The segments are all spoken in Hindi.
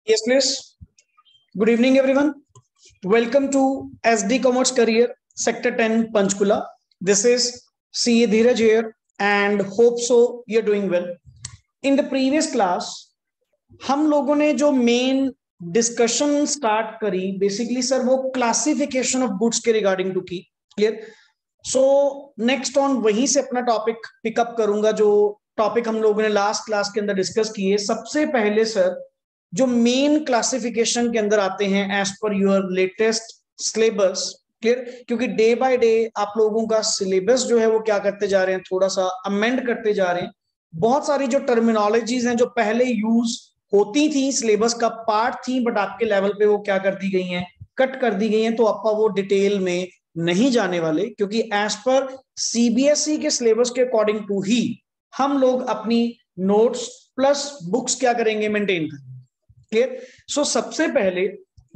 Yes, please. Good evening, everyone. Welcome to SD Commerce Career, Sector 10, Panchkula. This is CA Dheeraj here, and hope so you're doing well. In the previous class, हम लोगों ने जो मेन डिस्कशन स्टार्ट करी बेसिकली सर वो क्लासिफिकेशन ऑफ गुड्स के रिगार्डिंग टू की क्लियर. सो नेक्स्ट ऑन वहीं से अपना टॉपिक पिकअप करूंगा जो टॉपिक हम लोगों ने लास्ट क्लास के अंदर डिस्कस किए. सबसे पहले सर जो मेन क्लासिफिकेशन के अंदर आते हैं एज पर योर लेटेस्ट सिलेबस क्लियर, क्योंकि डे बाय डे आप लोगों का सिलेबस जो है वो क्या करते जा रहे हैं, थोड़ा सा अमेंड करते जा रहे हैं. बहुत सारी जो टर्मिनोलॉजीज हैं जो पहले यूज होती थी, सिलेबस का पार्ट थी, बट आपके लेवल पे वो क्या कर दी गई हैं, कट कर दी गई हैं. तो आपका वो डिटेल में नहीं जाने वाले, क्योंकि एज पर सीबीएसई के सिलेबस के अकॉर्डिंग टू ही हम लोग अपनी नोट्स प्लस बुक्स क्या करेंगे, मेंटेन करेंगे. क्लियर. सो सबसे पहले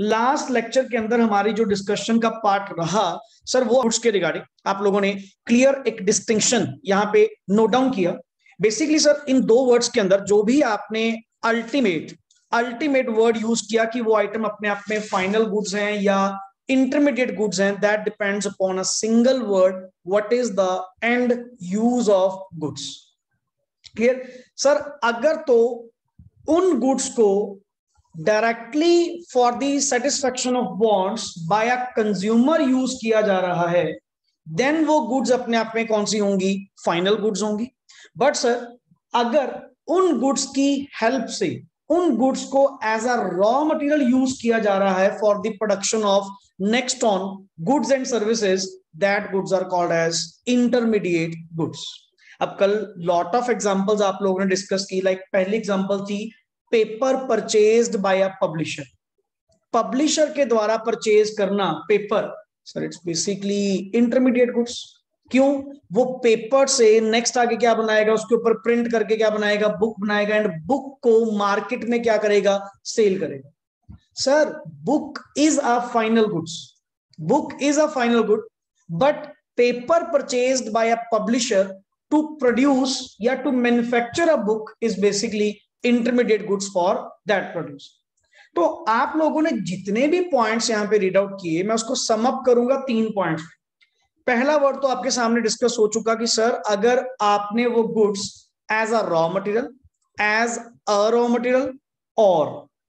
लास्ट लेक्चर के अंदर हमारी जो डिस्कशन का पार्ट रहा सर वो गुड्स के रिगार्डिंग आप लोगों ने क्लियर एक डिस्टिंक्शन यहाँ पे नोट डाउन किया. बेसिकली सर इन दो वर्ड्स के अंदर जो भी आपने अल्टीमेट वर्ड यूज किया कि वो आइटम अपने आप में फाइनल गुड्स हैं या इंटरमीडिएट गुड्स हैं, that depends upon a single word, what is the end use of goods. Clear sir. अगर तो उन गुड्स को directly for the satisfaction of wants by a consumer use किया जा रहा है, देन वो गुड्स अपने आप में कौन सी होंगी, फाइनल गुड्स होंगी. बट सर अगर उन गुड्स की हेल्प से उन गुड्स को as a raw material use किया जा रहा है for the production of next on goods and services, that goods are called as intermediate goods. अब कल लॉट ऑफ एग्जांपल्स आप लोगों ने डिस्कस की. लाइक पहली एग्जांपल थी paper purchased by a publisher. Publisher के द्वारा परचेज करना paper, sir it's basically intermediate goods. क्यों? वो पेपर से नेक्स्ट आगे क्या बनाएगा, उसके ऊपर प्रिंट करके क्या बनाएगा, बुक बनाएगा, एंड बुक को मार्केट में क्या करेगा, सेल करेगा. Sir book is a final goods, book is a final good, but paper purchased by a publisher to produce या to manufacture a book is basically intermediate goods for that produce. तो आप लोगों ने जितने भी पॉइंट्स यहां पे रीड आउट किए, मैं उसको सम अप करूंगा 3 पॉइंट्स. पहला वर्ड तो आपके सामने डिस्कस हो चुका कि सर अगर आपने वो goods as a raw material, as a raw material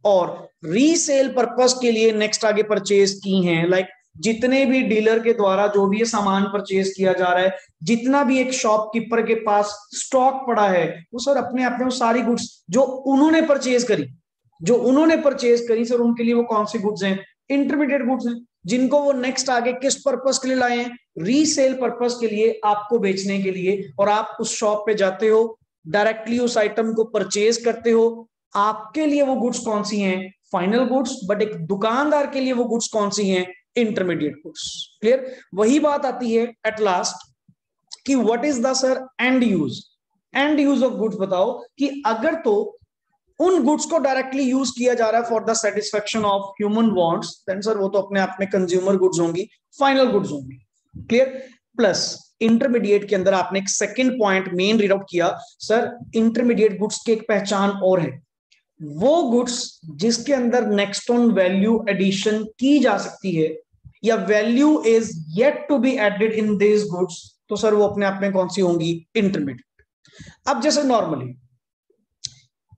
और रीसेल पर्पस के लिए नेक्स्ट आगे परचेज की हैं, लाइक जितने भी डीलर के द्वारा जो भी ये सामान परचेज किया जा रहा है, जितना भी एक शॉपकीपर के पास स्टॉक पड़ा है, वो सर अपने आप में वो सारी गुड्स जो उन्होंने परचेज करी सर उनके लिए वो कौन सी गुड्स हैं, इंटरमीडिएट गुड्स हैं, जिनको वो नेक्स्ट आगे किस पर्पस के लिए लाए हैं, रीसेल पर्पस के लिए, आपको बेचने के लिए. और आप उस शॉप पे जाते हो, डायरेक्टली उस आइटम को परचेज करते हो, आपके लिए वो गुड्स कौन सी हैं, फाइनल गुड्स, बट एक दुकानदार के लिए वो गुड्स कौन सी हैं, इंटरमीडिएट गुड्स. क्लियर. वही बात आती है एट लास्ट कि what is the sir and use of goods. बताओ कि अगर तो उन गुड्स को डायरेक्टली यूज किया जा रहा है for the satisfaction of human wants, then sir वो तो अपने आप में कंज्यूमर गुड्स होंगी, फाइनल गुड्स होंगी. क्लियर. प्लस इंटरमीडिएट के अंदर आपने एक second point main read out किया, सर इंटरमीडिएट गुड्स की एक पहचान और है, वो गुड्स जिसके अंदर नेक्स्ट ऑन वैल्यू एडिशन की जा सकती है या value is yet to be added in this goods, तो सर वो अपने आप में कौन सी होंगी, इंटरमीडिएट. अब जैसे नॉर्मली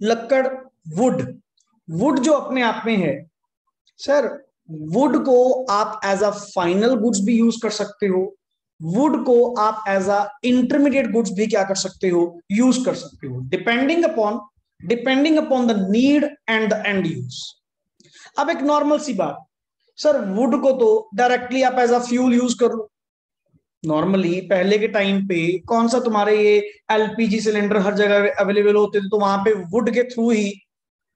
लक्कड़, वुड जो अपने आप में है, सर वुड को आप एज अ फाइनल गुड्स भी यूज कर सकते हो, वुड को आप एज अ इंटरमीडिएट गुड्स भी क्या कर सकते हो, यूज कर सकते हो, depending upon the need and the end use. अब एक नॉर्मल सी बात, सर वुड को तो डायरेक्टली आप एज अ फ्यूल यूज कर लो. नॉर्मली पहले के टाइम पे कौन सा तुम्हारे ये एलपीजी सिलेंडर हर जगह अवेलेबल होते थे, तो वहां पे वुड के थ्रू ही,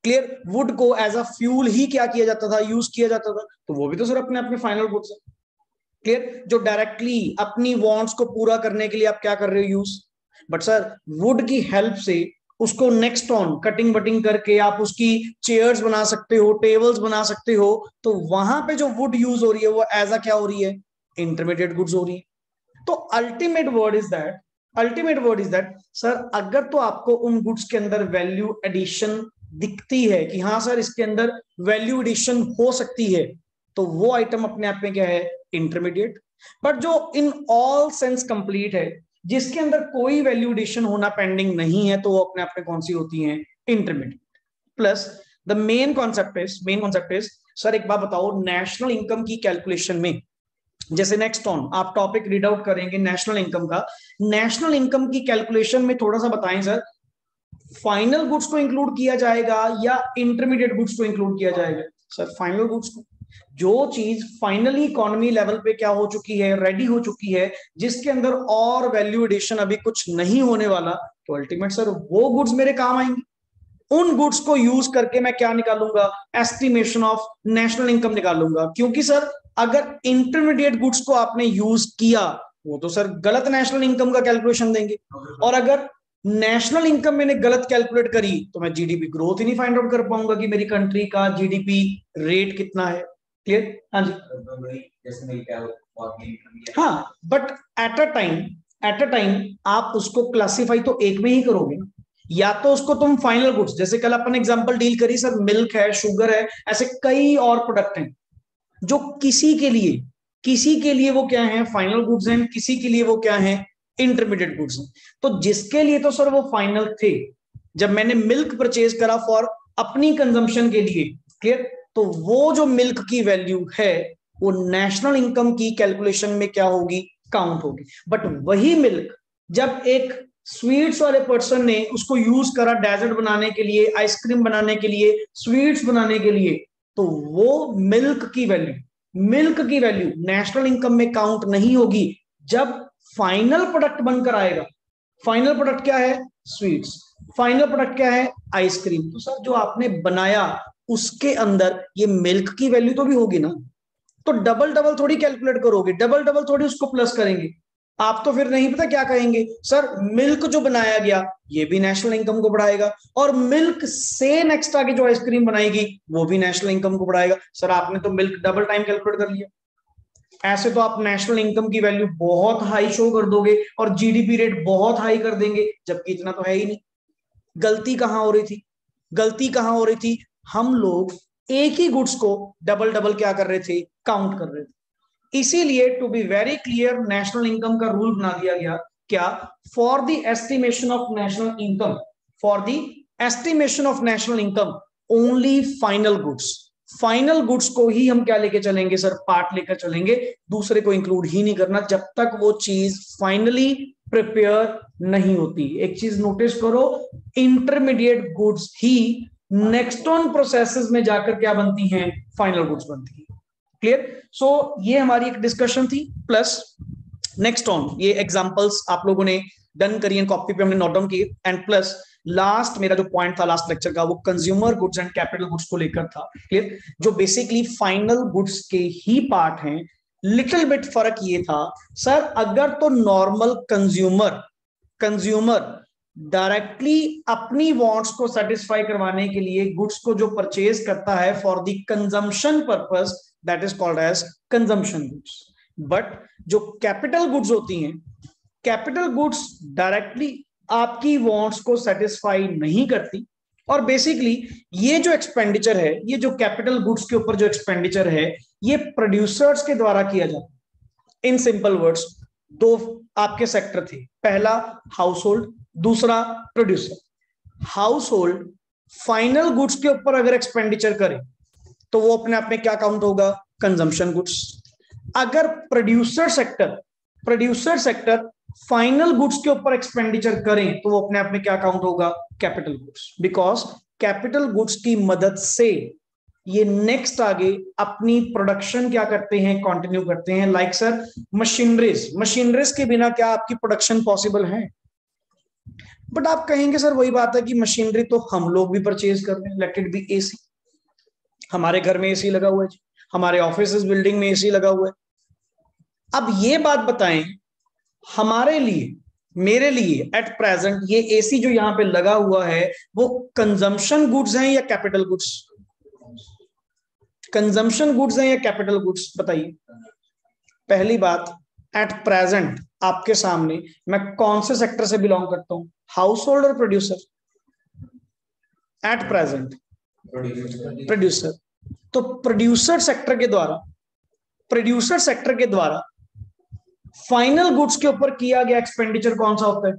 क्लियर, वुड को एज अ फ्यूल ही क्या किया जाता था, यूज किया जाता था. तो वो भी तो सर अपने आप में फाइनल गुड्स है. क्लियर. जो डायरेक्टली अपनी वांट्स को पूरा करने के लिए आप क्या कर रहे हो, यूज. बट सर वुड की हेल्प से उसको नेक्स्ट ऑन कटिंग वटिंग करके आप उसकी चेयर्स बना सकते हो, टेबल्स बना सकते हो, तो वहां पे जो वुड यूज हो रही है वो एज अ क्या हो रही है, इंटरमीडिएट गुड्स हो रही है. तो ultimate word is that sir अगर तो आपको उन गुड्स के अंदर वैल्यू एडिशन दिखती है कि हाँ सर इसके अंदर वैल्यू एडिशन हो सकती है, तो वो आइटम अपने आप में क्या है, इंटरमीडिएट। बट जो इन ऑल सेंस कंप्लीट है, जिसके अंदर कोई वैल्यू एडिशन होना पेंडिंग नहीं है, तो वो अपने आप में कौन सी होती है, intermediate. Plus the main concept is sir एक बात बताओ, नेशनल इनकम की कैलकुलेशन में, जैसे नेक्स्ट ऑन आप टॉपिक रीड आउट करेंगे नेशनल इनकम का, नेशनल इनकम की कैलकुलेशन में थोड़ा सा बताएं सर, फाइनल गुड्स को इंक्लूड किया जाएगा या इंटरमीडिएट गुड्स को इंक्लूड किया जाएगा? सर फाइनल गुड्स को। जो चीज फाइनली इकोनॉमी लेवल पे क्या हो चुकी है, रेडी हो चुकी है, जिसके अंदर और वैल्यू एडिशन अभी कुछ नहीं होने वाला, तो अल्टीमेट सर वो गुड्स मेरे काम आएंगे। उन गुड्स को यूज करके मैं क्या निकालूंगा, एस्टिमेशन ऑफ नेशनल इनकम निकालूंगा। क्योंकि सर अगर इंटरमीडिएट गुड्स को आपने यूज किया, वो तो सर गलत नेशनल इनकम का कैलकुलेशन देंगे, और अगर नेशनल इनकम मैंने गलत कैलकुलेट करी तो मैं जीडीपी ग्रोथ ही नहीं फाइंड आउट कर पाऊंगा कि मेरी कंट्री का जीडीपी रेट कितना है। क्लियर? हाँ जी। हाँ, बट एट अ टाइम आप उसको क्लासिफाई तो एक में ही करोगे ना, या तो उसको तुम फाइनल गुड्स, जैसे कल अपन एग्जांपल डील करी सर, मिल्क है, शुगर है, ऐसे कई और प्रोडक्ट हैं जो किसी के लिए वो क्या है, फाइनल गुड्स हैं, किसी के लिए वो क्या है, इंटरमीडिएट गुड्स हैं। तो जिसके लिए तो सर वो फाइनल थे, जब मैंने मिल्क परचेज करा फॉर अपनी कंजम्पशन के लिए, क्लियर, तो वो जो मिल्क की वैल्यू है वो नेशनल इनकम की कैलकुलेशन में क्या होगी, काउंट होगी। बट वही मिल्क जब एक स्वीट्स वाले पर्सन ने उसको यूज करा डेजर्ट बनाने के लिए, आइसक्रीम बनाने के लिए, स्वीट्स बनाने के लिए, तो वो मिल्क की वैल्यू नेशनल इनकम में काउंट नहीं होगी। जब फाइनल प्रोडक्ट बनकर आएगा, फाइनल प्रोडक्ट क्या है, स्वीट्स, फाइनल प्रोडक्ट क्या है, आइसक्रीम, तो सर जो आपने बनाया उसके अंदर ये मिल्क की वैल्यू तो भी होगी ना। तो डबल डबल थोड़ी कैलकुलेट करोगे, डबल डबल थोड़ी उसको प्लस करेंगे। आप तो फिर नहीं पता क्या कहेंगे, सर मिल्क जो बनाया गया ये भी नेशनल इनकम को बढ़ाएगा, और मिल्क से नेक्स्ट आगे जो आइसक्रीम बनाएगी वो भी नेशनल इनकम को बढ़ाएगा। सर आपने तो मिल्क डबल टाइम कैलकुलेट कर लिया। ऐसे तो आप नेशनल इनकम की वैल्यू बहुत हाई शो कर दोगे और जीडीपी रेट बहुत हाई कर देंगे, जबकि इतना तो है ही नहीं। गलती कहां हो रही थी, हम लोग एक ही गुड्स को डबल डबल क्या कर रहे थे, काउंट कर रहे थे। इसीलिए to be very clear, national income का रूल बना दिया गया, क्या, for the estimation of national income only final goods को ही हम क्या लेके चलेंगे सर, पार्ट लेकर चलेंगे, दूसरे को इंक्लूड ही नहीं करना जब तक वो चीज फाइनली प्रिपेयर नहीं होती। एक चीज नोटिस करो, intermediate goods he next on processes में जाकर क्या बनती हैं, फाइनल गुड्स बनती हैं। क्लियर? सो ये हमारी एक डिस्कशन थी। प्लस नेक्स्ट ऑन ये एग्जांपल्स आप लोगों ने डन करी है, कॉपी पे हमने नोट डाउन किए, एंड प्लस लास्ट मेरा जो पॉइंट था लास्ट लेक्चर का, वो consumer goods and capital goods को लेकर था। क्लियर? जो बेसिकली फाइनल गुड्स के ही पार्ट हैं। लिटिल बिट फर्क ये था सर, अगर तो नॉर्मल कंज्यूमर डायरेक्टली अपनी वांट्स को सेटिस्फाई करवाने के लिए गुड्स को जो परचेज करता है for the consumption purpose, that is called as consumption goods. But जो कैपिटल गुड्स होती हैं, कैपिटल गुड्स डायरेक्टली आपकी वांट्स को सेटिस्फाई नहीं करती, और बेसिकली ये जो एक्सपेंडिचर है, ये जो कैपिटल गुड्स के ऊपर जो एक्सपेंडिचर है, ये प्रोड्यूसर्स के द्वारा किया जाता है। इन सिंपल वर्ड्स, दो आपके सेक्टर थे, पहला हाउस होल्ड, दूसरा producer. House hold final goods के ऊपर अगर एक्सपेंडिचर करे तो वो अपने आप में क्या काउंट होगा, कंजम्पशन गुड्स। अगर प्रोड्यूसर सेक्टर फाइनल गुड्स के ऊपर एक्सपेंडिचर करें तो वो अपने आप में क्या काउंट होगा, capital goods. Because capital goods की मदद से ये नेक्स्ट आगे अपनी प्रोडक्शन क्या करते हैं, कंटिन्यू करते हैं। लाइक सर मशीनरीज के बिना क्या आपकी प्रोडक्शन पॉसिबल है? बट आप कहेंगे सर वही बात है कि मशीनरी तो हम लोग भी परचेज कर रहे हैं, लेट इट बी एसी। हमारे घर में एसी लगा हुआ है, हमारे ऑफिस बिल्डिंग में एसी लगा हुआ है। अब ये बात बताएं, हमारे लिए, मेरे लिए एट प्रेजेंट ये एसी जो यहां पे लगा हुआ है वो कंजम्पशन गुड्स हैं या कैपिटल गुड्स? कंजम्पशन गुड्स हैं या कैपिटल गुड्स, बताइए। पहली बात, एट प्रेजेंट आपके सामने मैं कौन से सेक्टर से बिलोंग करता हूं, हाउस होल्ड और प्रोड्यूसर? At present producer. तो प्रोड्यूसर सेक्टर के द्वारा फाइनल गुड्स के ऊपर किया गया एक्सपेंडिचर कौन सा होता है?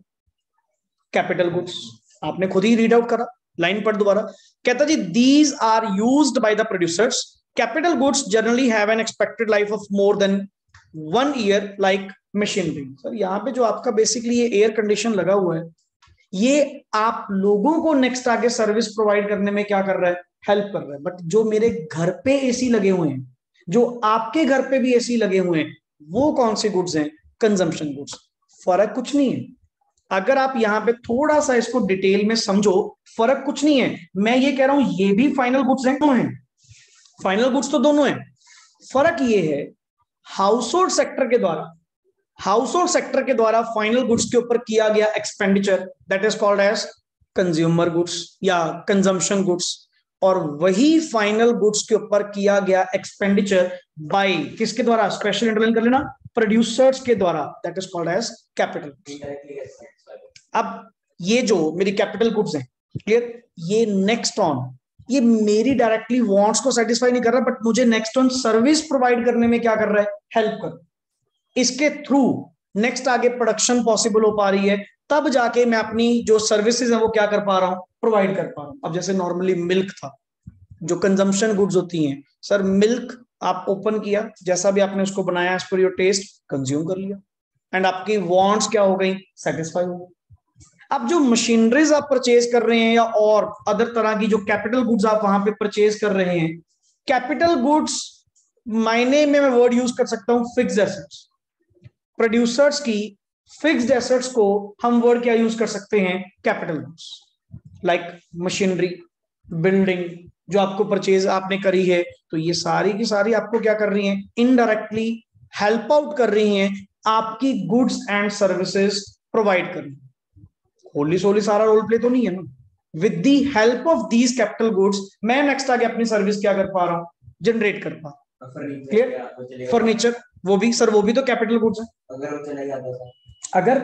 Capital goods. आपने खुद ही रीड आउट करा, लाइन पर दोबारा कहता जी, these are used by the producers. Capital goods generally have an expected life of more than 1 year like machinery. Sir यहाँ पे जो आपका बेसिकली ये एयर कंडीशन लगा हुआ है, ये आप लोगों को नेक्स्ट आगे सर्विस प्रोवाइड करने में क्या कर रहा है? हेल्प कर रहा है। बट जो मेरे घर पे एसी लगे हुए हैं, जो आपके घर पे भी एसी लगे हुए हैं, वो कौन से गुड्स हैं? Consumption goods. फर्क कुछ नहीं है। अगर आप यहां पे थोड़ा सा इसको डिटेल में समझो, फर्क कुछ नहीं है। मैं ये कह रहा हूं ये भी फाइनल गुड्स हैं, दोनों हैं फाइनल गुड्स, तो दोनों हैं। फर्क ये है हाउस होल्ड सेक्टर के द्वारा फाइनल गुड्स के ऊपर किया गया expenditure, that is called as consumer goods या कंजम्पशन गुड्स। और वही फाइनल गुड्स के ऊपर किया गया एक्सपेंडिचर बाय किसके द्वारा? स्पेशल इंटरलाइन कर लेना, प्रोड्यूसर्स के द्वारा, that is called as capital. अब ये जो मेरी कैपिटल गुड्स हैं, क्लियर, ये नेक्स्ट ऑन, ये मेरी डायरेक्टली वांट्स को सेटिस्फाई नहीं कर रहा, बट मुझे नेक्स्ट ऑन सर्विस प्रोवाइड करने में क्या कर रहा है? हेल्प कर। इसके थ्रू नेक्स्ट आगे प्रोडक्शन पॉसिबल हो पा रही है, तब जाके मैं अपनी जो सर्विसेज है वो क्या कर पा रहा हूं? प्रोवाइड कर पा रहा हूं। अब जैसे नॉर्मली मिल्क था, जो कंजम्पशन गुड्स होती हैं, सर मिल्क आप ओपन किया, जैसा भी आपने उसको बनाया एज पर योर टेस्ट, कंज्यूम कर लिया, एंड आपकी वांट्स क्या हो गई? सेटिस्फाई हो गई। अब जो मशीनरीज आप परचेज कर रहे हैं या और अदर तरह की जो कैपिटल गुड्स आप वहां पे परचेज कर रहे हैं, कैपिटल गुड्स मायने में मैं वर्ड यूज कर सकता हूं फिक्स्ड एसेट्स। प्रोड्यूसर्स की फिक्स्ड एसेट्स को हम वर्ड क्या यूज कर सकते हैं? Capital goods. Like machinery, building जो आपको परचेज आपने करी है, तो ये सारी की सारी आपको क्या कर रही हैं? इनडायरेक्टली हेल्प आउट कर रही हैं, आपकी गुड्स एंड सर्विसेज प्रोवाइड कर रही हैं। होली सोली सारा रोल प्ले तो नहीं है ना। With the help of these capital goods मैं नेक्स्ट आगे अपनी सर्विस क्या कर पा रहा हूं? जनरेट कर पा रहा हूं। क्लियर? फर्नीचर, वो भी सर, वो भी तो कैपिटल गुड्स है। अगर वो चला जाता था, अगर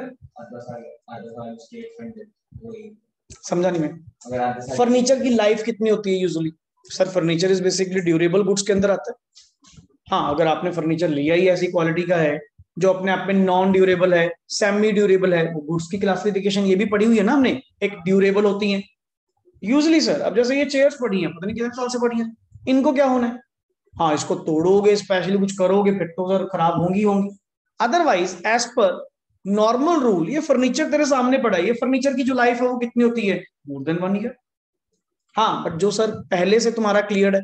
समझा नहीं मैं, फर्नीचर की लाइफ कितनी होती है usually? Sir furniture is basically durable goods के अंदर आता है। हाँ, अगर आपने फर्नीचर लिया ही ऐसी क्वालिटी का है जो अपने आप में नॉन ड्यूरेबल है, सेमी ड्यूरेबल है, वो गुड्स की क्लासिफिकेशन ये भी पढ़ी हुई है ना हमने, एक ड्यूरेबल होती है यूजली। सर अब जैसे ये चेयर्स पड़ी हैं, पता नहीं कितने साल से पड़ी हैं, इनको क्या होना है? हाँ, इसको तोड़ोगे, स्पेशली कुछ करोगे, फिर तो सर खराब होंगी। Otherwise as per normal rule, ये फर्नीचर तेरे सामने पड़ा है, ये फर्नीचर की जो लाइफ है वो कितनी होती है? मोर देन 1 ईयर। हाँ, बट जो सर पहले से तुम्हारा क्लियर है,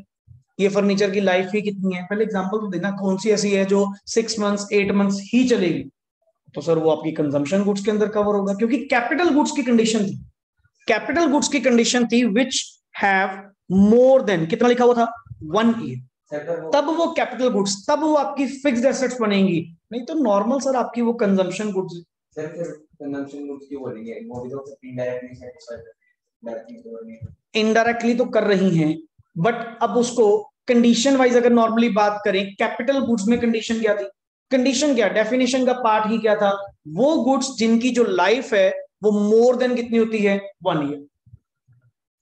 ये फर्नीचर की लाइफ ही कितनी है? पहले एग्जांपल तो देना, कौन सी ऐसी है जो 6 मंथ्स 8 मंथ्स ही चलेगी? तो सर वो आपकी कंजम्पशन गुड्स के अंदर कवर होगा, क्योंकि कैपिटल गुड्स की कंडीशन थी, कैपिटल गुड्स की कंडीशन थी विच हैव मोर देन, कितना लिखा हुआ था? 1 ईयर। तब वो कैपिटल गुड्स, तब वो आपकी फिक्स्ड एसेट्स बनेंगी। नहीं तो नॉर्मल सर आपकी वो कंजम्पशन गुड्स। सर फिर कंजम्पशन गुड्स क्यों बोलेंगे? वो भी तो इनडायरेक्टली सेटिस्फाई, इनडायरेक्टली तो कर रही हैं, बट अब उसको कंडीशन वाइज अगर नॉर्मली बात करें, कैपिटल गुड्स में कंडीशन क्या थी? कंडीशन क्या, डेफिनेशन का पार्ट ही क्या था? वो गुड्स जिनकी जो लाइफ है वो मोर देन कितनी होती है? 1 year.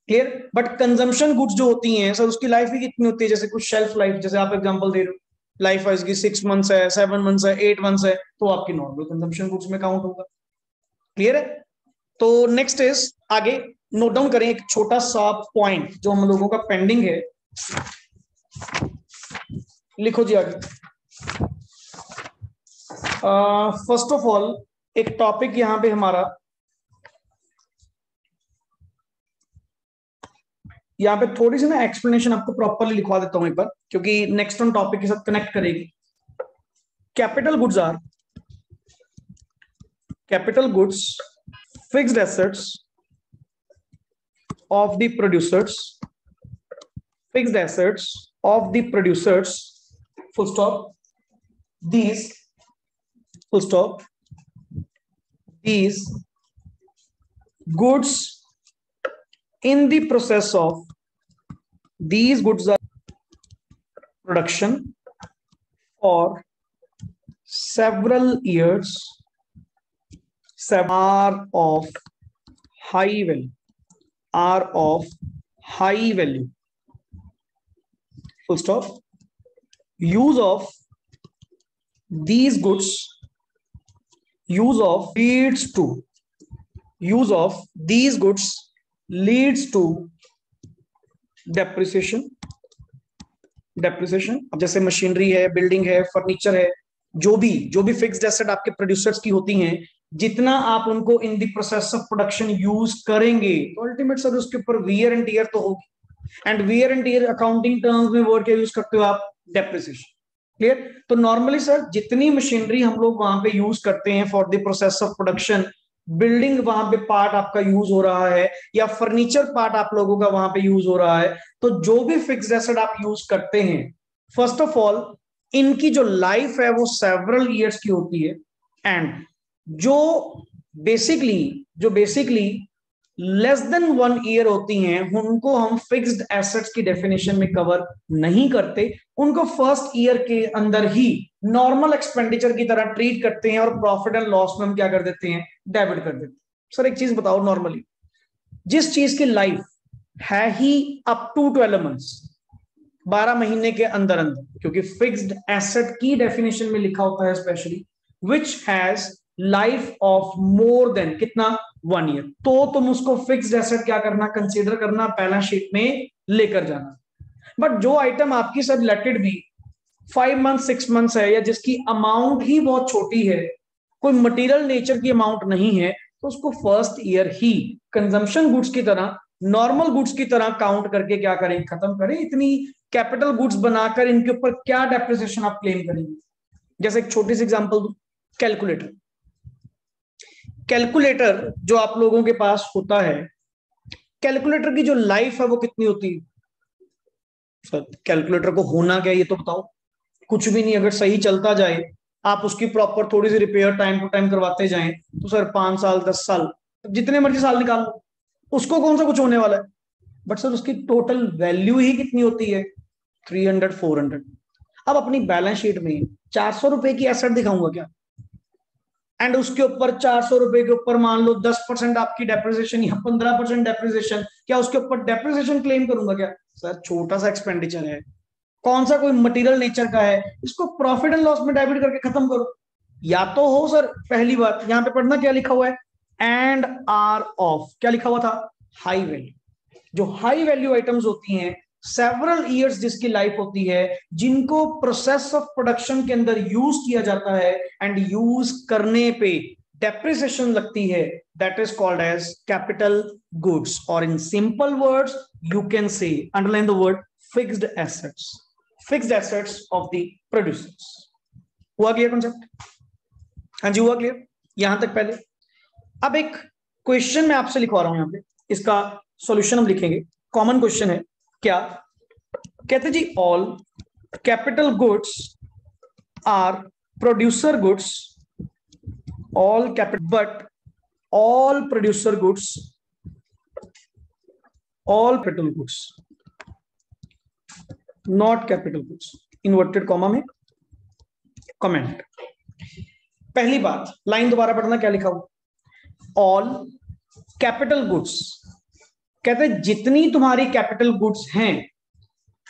Clear? But consumption goods जो होती हैं सर, उसकी लाइफ भी कितनी होती है? जैसे कुछ शेल्फ लाइफ, जैसे आप एग्जांपल दे रहे हो, लाइफ वाइज की 6 मंथ्स है, 7 मंथ्स है, 8 मंथ्स है, तो आपकी नॉर्मल कंजम्पशन गुड्स में काउंट होगा। क्लियर है? तो नेक्स्ट इज, आगे नोट डाउन करें एक छोटा सा पॉइंट जो हम लोगों का पेंडिंग है, लिखो जी आगे। फर्स्ट ऑफ ऑल एक टॉपिक यहां पे हमारा, यहां पे थोड़ी सी ना एक्सप्लेनेशन आपको प्रॉपरली लिखवा देता हूं एक बार, क्योंकि नेक्स्ट ऑन टॉपिक के साथ कनेक्ट करेगी। Capital goods are capital goods fixed assets of the producers, fixed assets of the producers, full stop, these, full stop, these goods in the process of, these goods are production for several years, are of high value, are of high value, full stop, use of these goods, use of these goods leads to depreciation. अब जैसे मशीनरी है, बिल्डिंग है, फर्नीचर है, जो भी फिक्स्ड एसेट आपके प्रोड्यूसर्स की होती हैं, जितना आप उनको इन the process of production use करेंगे तो अल्टीमेट सर उसके ऊपर वियर एंड टियर तो होगी। And wear and tear accounting terms में वर्ड क्या यूज करते हो आप? डेप्रिसिएशन। क्लियर? तो नॉर्मली सर जितनी मशीनरी हम लोग वहां पे यूज करते हैं for the process of production, building वहां पे पार्ट आपका यूज हो रहा है या फर्नीचर पार्ट आप लोगों का वहां पे यूज हो रहा है, तो जो भी फिक्स्ड एसेट आप यूज करते हैं, फर्स्ट ऑफ ऑल इनकी जो लाइफ है वो सेवरल ईयर्स की होती है। एंड जो बेसिकली लेस देन 1 ईयर होती हैं उनको हम फिक्स्ड एसेट्स की डेफिनेशन में कवर नहीं करते, उनको फर्स्ट ईयर के अंदर ही नॉर्मल एक्सपेंडिचर की तरह ट्रीट करते हैं और प्रॉफिट एंड लॉस में हम क्या कर देते हैं? डेबिट कर देते हैं। सर एक चीज बताओ, नॉर्मली जिस चीज की लाइफ है ही अप टू 12 मंथ्स, 12 महीने के अंदर अंदर, क्योंकि फिक्स्ड एसेट की डेफिनेशन में लिखा होता है specially which has life of more then कितना? 1 ईयर, तो तुम उसको फिक्स्ड एसेट क्या करना? कंसीडर करना, बैलेंस शीट में लेकर जाना। बट जो आइटम आपकी सब लेटेड भी 5 मंथ 6 मंथ्स है या जिसकी अमाउंट ही बहुत छोटी है, कोई मटेरियल नेचर की अमाउंट नहीं है, तो उसको फर्स्ट ईयर ही कंजम्पशन गुड्स की तरह, नॉर्मल गुड्स की तरह काउंट करके क्या करें? खत्म करें। इतनी कैपिटल गुड्स बनाकर इनके ऊपर क्या डेप्रिसिएशन आप क्लेम करेंगे? जैसे एक छोटी सी एग्जांपल दूं, कैलकुलेटर जो आप लोगों के पास होता है, कैलकुलेटर की जो लाइफ है वो कितनी होती है? सर कैलकुलेटर को होना क्या ये तो बताओ। कुछ भी नहीं, अगर सही चलता जाए, आप उसकी प्रॉपर थोड़ी सी रिपेयर टाइम टू टाइम करवाते जाएं, तो सर 5 साल 10 साल जितने मर्जी साल निकाल लो, उसको कौन सा कुछ होने वाला है। बट सर उसकी टोटल वैल्यू ही कितनी होती है? 300 400। अब अपनी बैलेंस शीट में 400 रुपए की एसेट दिखाऊंगा क्या? एंड उसके ऊपर 400 रुपए के ऊपर मान लो 10% आपकी डेप्रिसिएशन या 15% डेप्रिसिएशन, क्या उसके ऊपर डेप्रिसिएशन क्लेम करूंगा क्या? सर छोटा सा एक्सपेंडिचर है, कौन सा कोई मटेरियल नेचर का है, इसको प्रॉफिट एंड लॉस में डेबिट करके खत्म करो। या तो हो सर, पहली बात यहां पे पढ़ना क्या लिखा हुआ है? एंड आर ऑफ, क्या लिखा हुआ था? High value. जो हाई वैल्यू आइटम्स होती हैं, सेवरल ईयर्स जिसकी लाइफ होती है, जिनको प्रोसेस ऑफ प्रोडक्शन के अंदर यूज किया जाता है एंड यूज करने पे डेप्रिसिएशन लगती है, that is called as capital goods, और in simple words you can say underline the word fixed assets, fixed assets of the producers. हुआ क्लियर कॉन्सेप्ट? हाँ जी हुआ क्लियर यहां तक पहले? अब एक क्वेश्चन मैं आपसे लिखवा रहा हूं यहां पे, इसका सॉल्यूशन हम लिखेंगे। कॉमन क्वेश्चन है, क्या कहते जी? All capital goods are producer goods, all capital, but all producer goods, all capital goods not capital goods, inverted comma में कमेंट। पहली बात, लाइन दोबारा पढ़ना, क्या लिखा हुआ? ऑल कैपिटल गुड्स, कहते जितनी तुम्हारी कैपिटल गुड्स हैं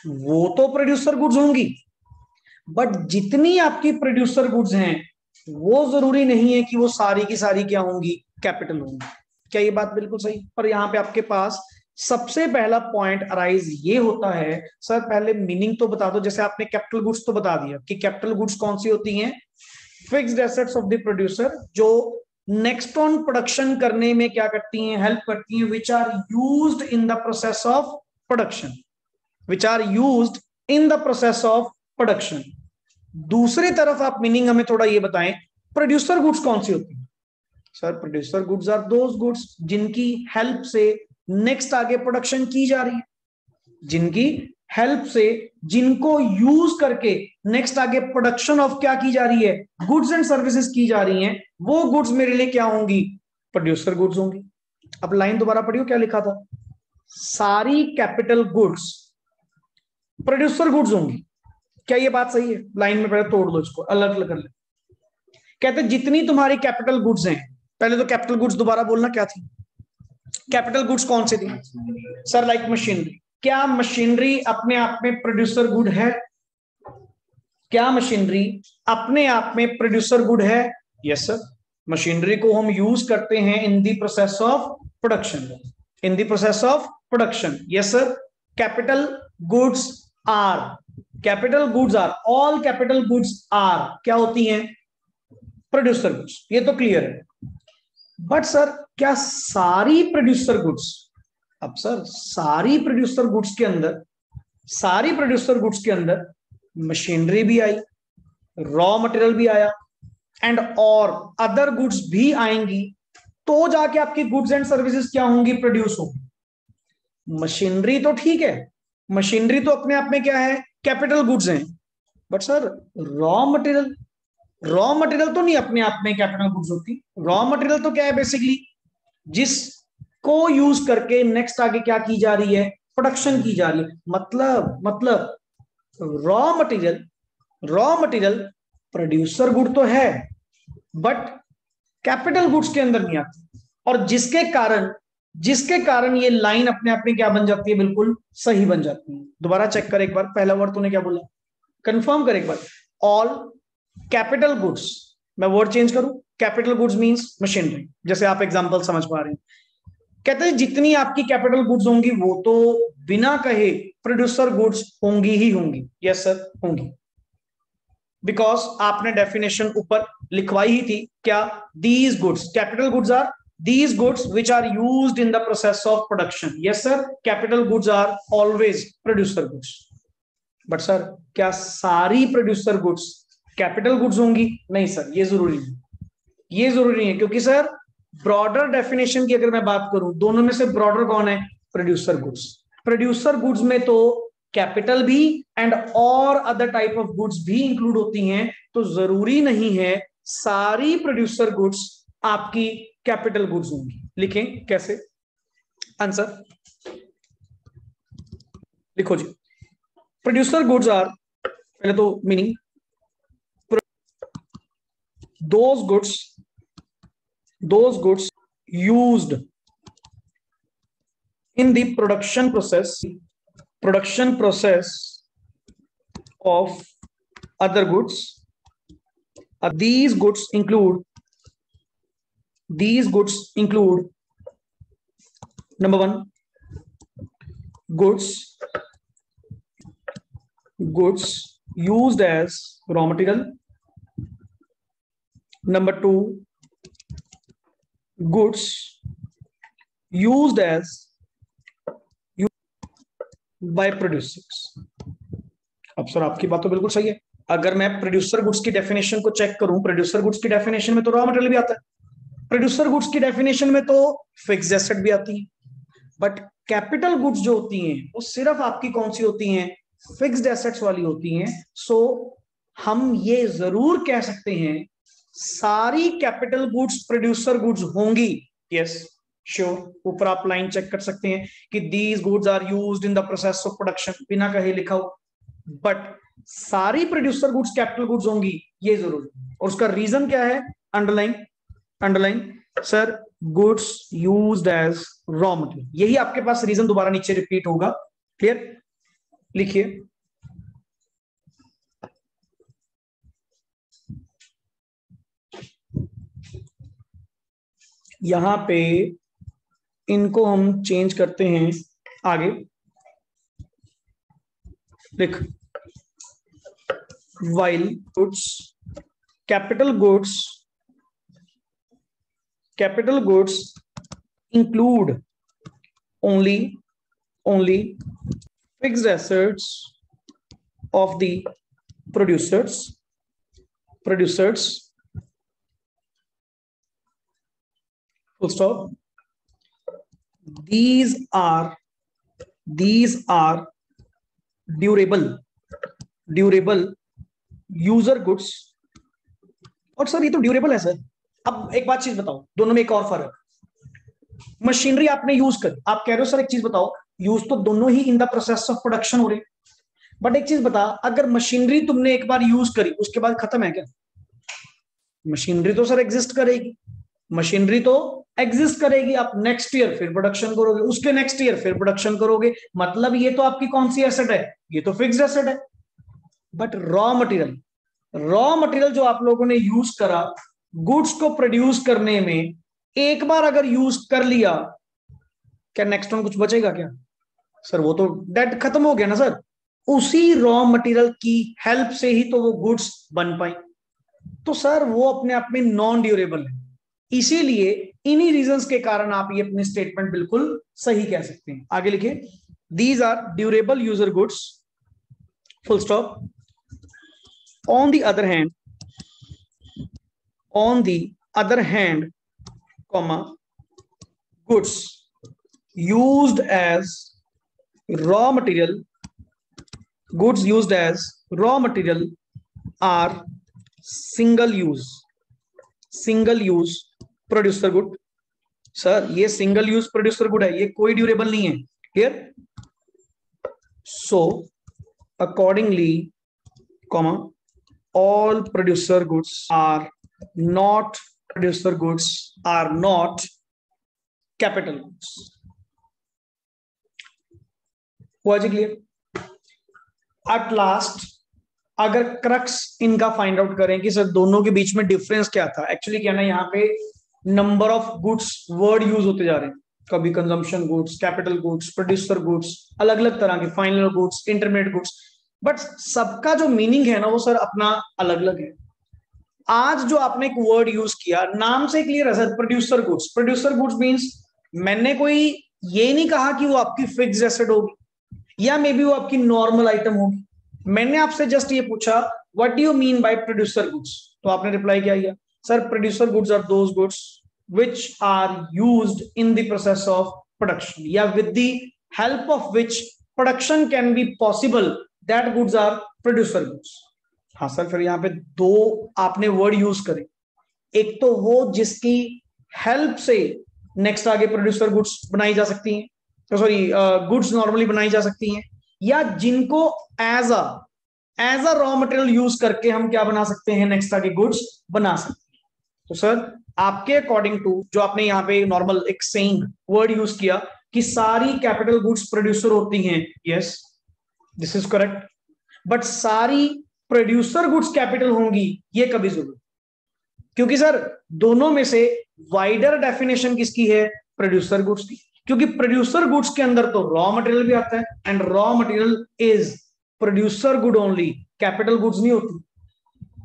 वो तो प्रोड्यूसर गुड्स होंगी, बट जितनी आपकी प्रोड्यूसर गुड्स हैं वो जरूरी नहीं है कि वो सारी की सारी क्या होंगी? कैपिटल होंगी। क्या ये बात बिल्कुल सही? पर यहां पे आपके पास सबसे पहला पॉइंट अराइज ये होता है, सर पहले मीनिंग तो बता दो। जैसे आपने कैपिटल गुड्स तो बता दिया कि कैपिटल गुड्स कौन सी होती हैं? Fixed assets of the producer, जो नेक्स्ट ऑन प्रोडक्शन करने में क्या करती हैं? हेल्प करती हैं, which are used in the process of production, which are used in the process of production. दूसरी तरफ आप मीनिंग हमें थोड़ा ये बताएं, प्रोड्यूसर गुड्स कौन सी होती है? Sir producer goods are those goods जिनकी हेल्प से नेक्स्ट आगे प्रोडक्शन की जा रही है, जिनकी हेल्प से, जिनको यूज करके नेक्स्ट आगे प्रोडक्शन ऑफ क्या की जा रही है? गुड्स एंड सर्विसेज की जा रही हैं। वो गुड्स मेरे लिए क्या होंगी? प्रोड्यूसर गुड्स होंगी। अब लाइन दोबारा पढ़ियो, क्या लिखा था? सारी कैपिटल गुड्स प्रोड्यूसर गुड्स होंगी। क्या ये बात सही है? लाइन में पहले तोड़ दो इसको, अलग अलग कर ले। कहते जितनी तुम्हारी कैपिटल गुड्स हैं, पहले तो कैपिटल गुड्स दोबारा बोलना क्या थी? कैपिटल गुड्स कौन से थी सर? Like machinery. क्या मशीनरी अपने आप में प्रोड्यूसर गुड है? क्या मशीनरी अपने आप में प्रोड्यूसर गुड है? Yes sir. मशीनरी को हम यूज करते हैं in the process of production, in the process of production. Yes sir. Capital goods are, capital goods are, all capital goods are क्या होती हैं? Producer goods. ये तो क्लियर है। बट सर क्या सारी प्रोड्यूसर गुड्स, अब सर सारी प्रोड्यूसर गुड्स के अंदर, सारी प्रोड्यूसर गुड्स के अंदर मशीनरी भी आई, रॉ मटेरियल भी आया एंड और अदर गुड्स भी आएंगी, तो जाके आपकी गुड्स एंड सर्विसेज क्या होंगी? प्रोड्यूस होंगी। मशीनरी तो ठीक है, मशीनरी तो अपने आप में क्या है? कैपिटल गुड्स हैं। But sir raw material, raw material तो नहीं अपने आप में कैपिटल गुड्स होती। रॉ मटेरियल तो क्या है? बेसिकली जिसको यूज करके नेक्स्ट आगे क्या की जा रही है? प्रोडक्शन की जा रही है। मतलब raw material, raw material producer good तो है बट कैपिटल गुड्स के अंदर नहीं आती, और जिसके कारण ये लाइन अपने आप में क्या बन जाती है? बिल्कुल सही बन जाती है। दोबारा चेक कर एक बार, पहला वर्ड तूने क्या बोला? कंफर्म कर एक बार। ऑल कैपिटल गुड्स, मैं वर्ड चेंज करूं, कैपिटल गुड्स मींस मशीनरी, जैसे आप एग्जांपल समझ पा रहे हैं। कहते हैं जितनी आपकी कैपिटल गुड्स होंगी वो तो बिना कहे प्रोड्यूसर गुड्स होंगी ही होंगी। यस सर, होंगी। बिकॉज आपने डेफिनेशन ऊपर लिखवाई ही थी क्या? These goods, capital goods are these goods which are used in the process of production. Yes sir, capital goods are always producer goods. But sir क्या सारी producer goods capital goods होंगी? नहीं सर, ये जरूरी नहीं, ये जरूरी नहीं है, क्योंकि सर ब्रॉडर डेफिनेशन की अगर मैं बात करूं, दोनों में से ब्रॉडर कौन है? Producer goods. प्रोड्यूसर गुड्स में तो कैपिटल भी एंड और अदर टाइप ऑफ गुड्स भी इंक्लूड होती हैं, तो जरूरी नहीं है सारी प्रोड्यूसर गुड्स आपकी कैपिटल गुड्स होंगी। लिखें कैसे? आंसर लिखो जी। प्रोड्यूसर गुड्स आर, पहले तो meaning, those goods used in the production process of other goods. These goods include number one, goods used as raw material. Number two, goods used as by producers. अब सर आपकी बात तो बिल्कुल सही है। अगर मैं प्रोड्यूसर गुड्स की डेफिनेशन को चेक करूं, प्रोड्यूसर गुड्स की डेफिनेशन में तो रॉ मटेरियल भी आता है, प्रोड्यूसर गुड्स की डेफिनेशन में तो फिक्स्ड एसेट भी आती है, बट कैपिटल गुड्स जो होती हैं वो सिर्फ आपकी कौन सी होती हैं? फिक्स्ड एसेट्स वाली होती हैं। सो हम ये जरूर कह सकते हैं सारी कैपिटल गुड्स प्रोड्यूसर गुड्स होंगी। यस श्योर, ऊपर आप लाइन चेक कर सकते हैं कि these goods are used in the process of production, बिना कहे लिखा हो, बट सारी प्रोड्यूसर गुड्स कैपिटल गुड्स होंगी ये जरूर। और उसका रीजन क्या है? Underline sir, goods used as raw material, यही आपके पास रीजन दोबारा नीचे रिपीट होगा। क्लियर? लिखिए यहां पे, इनको हम चेंज करते हैं आगे। लिख, while goods, capital goods include only fixed assets of the producers, full stop. These are durable user goods. और सर ये तो ड्यूरेबल है सर। अब एक बात चीज बताओ, दोनों में एक और फर्क, मशीनरी आपने यूज कर, आप कह रहे हो सर एक चीज बताओ, यूज तो दोनों ही in the process of production हो रहे, बट एक चीज बता, अगर मशीनरी तुमने एक बार यूज करी उसके बाद खत्म है क्या? मशीनरी तो सर एग्जिस्ट करेगी, मशीनरी तो एग्जिस्ट करेगी, आप नेक्स्ट ईयर फिर प्रोडक्शन करोगे, उसके नेक्स्ट ईयर फिर प्रोडक्शन करोगे, मतलब ये तो आपकी कौन सी एसेट है, ये तो फिक्स्ड एसेट है। बट रॉ मटेरियल जो आप लोगों ने यूज करा गुड्स को प्रोड्यूस करने में, एक बार अगर यूज कर लिया, क्या नेक्स्ट वन कुछ बचेगा क्या? सर वो तो डेट खत्म हो गया ना सर। उसी रॉ मटेरियल की हेल्प से ही तो वो गुड्स बन पाई, तो सर वो अपने आप में नॉन ड्यूरेबल है। इसीलिए इन्हीं रीजंस के कारण आप ये अपनी स्टेटमेंट बिल्कुल सही कह सकते हैं। आगे लिखिए, these are durable user goods, full stop. On the other hand, comma, goods used as raw material are single use producer good। Sir ये सिंगल यूज प्रोड्यूसर गुड है, ये कोई ड्यूरेबल नहीं है। Clear? So accordingly, comma, all producer goods are not capital goods। हुआ जी क्लियर? एट लास्ट अगर क्रक्स इनका फाइंड आउट करें कि सर दोनों के बीच में डिफरेंस क्या था, एक्चुअली क्या ना, यहाँ पे number of goods word use होते जा रहे हैं, कभी consumption goods, capital goods, producer goods, अलग अलग तरह के, final goods, intermediate goods, but सबका जो मीनिंग है ना वो सर अपना अलग अलग है। आज जो आपने एक वर्ड यूज किया, नाम से क्लियर है सर, प्रोड्यूसर गुड्स मींस मैंने कोई ये नहीं कहा कि वो आपकी फिक्स्ड एसेट होगी या मे बी वो आपकी नॉर्मल आइटम होगी। मैंने आपसे जस्ट ये पूछा what do you mean by producer goods, तो आपने रिप्लाई क्या किया? Sir producer goods are those goods which are used in the process of production, या with the help of which production can be possible, that goods are producer goods। हाँ सर, फिर यहाँ पे दो आपने वर्ड यूज करे, एक तो वो जिसकी हेल्प से नेक्स्ट आगे प्रोड्यूसर गुड्स बनाई जा सकती हैं, तो सॉरी गुड्स नॉर्मली बनाई जा सकती हैं, या जिनको as a raw material use करके हम क्या बना सकते हैं, नेक्स्ट आगे गुड्स बना सकते हैं। तो सर आपके अकॉर्डिंग टू जो आपने यहाँ पे नॉर्मल एक सेइंग वर्ड यूज किया कि सारी कैपिटल गुड्स प्रोड्यूसर होती हैं, yes this is correct, but सारी प्रोड्यूसर गुड्स कैपिटल होंगी ये कभी जरूर, क्योंकि सर दोनों में से वाइडर डेफिनेशन किसकी है? प्रोड्यूसर गुड्स की, क्योंकि प्रोड्यूसर गुड्स के अंदर तो रॉ मटेरियल भी आता है and raw material is producer good only, capital goods नहीं होती।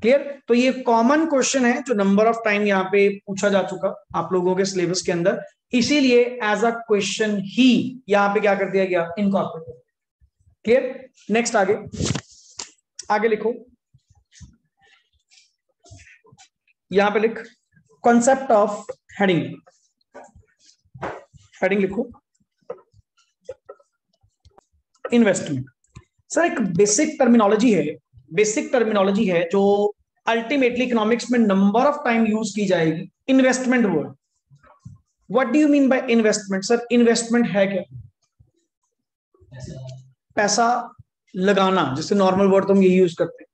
क्लियर? तो ये कॉमन क्वेश्चन है जो नंबर ऑफ टाइम यहाँ पे पूछा जा चुका आप लोगों के सिलेबस के अंदर, इसीलिए एज अ क्वेश्चन ही यहाँ पे क्या कर दिया गया, इनकॉर्पोरेट। क्लियर? नेक्स्ट आगे लिखो, यहां पे लिख कॉन्सेप्ट ऑफ हेडिंग लिखो, इन्वेस्टमेंट। सर एक बेसिक टर्मिनोलॉजी है जो अल्टीमेटली इकोनॉमिक्स में नंबर ऑफ टाइम यूज की जाएगी, investment word. What do you mean by investment? Sir investment है क्या? पैसा लगाना, जिससे नॉर्मल वर्ड तो हम यही यूज करते हैं।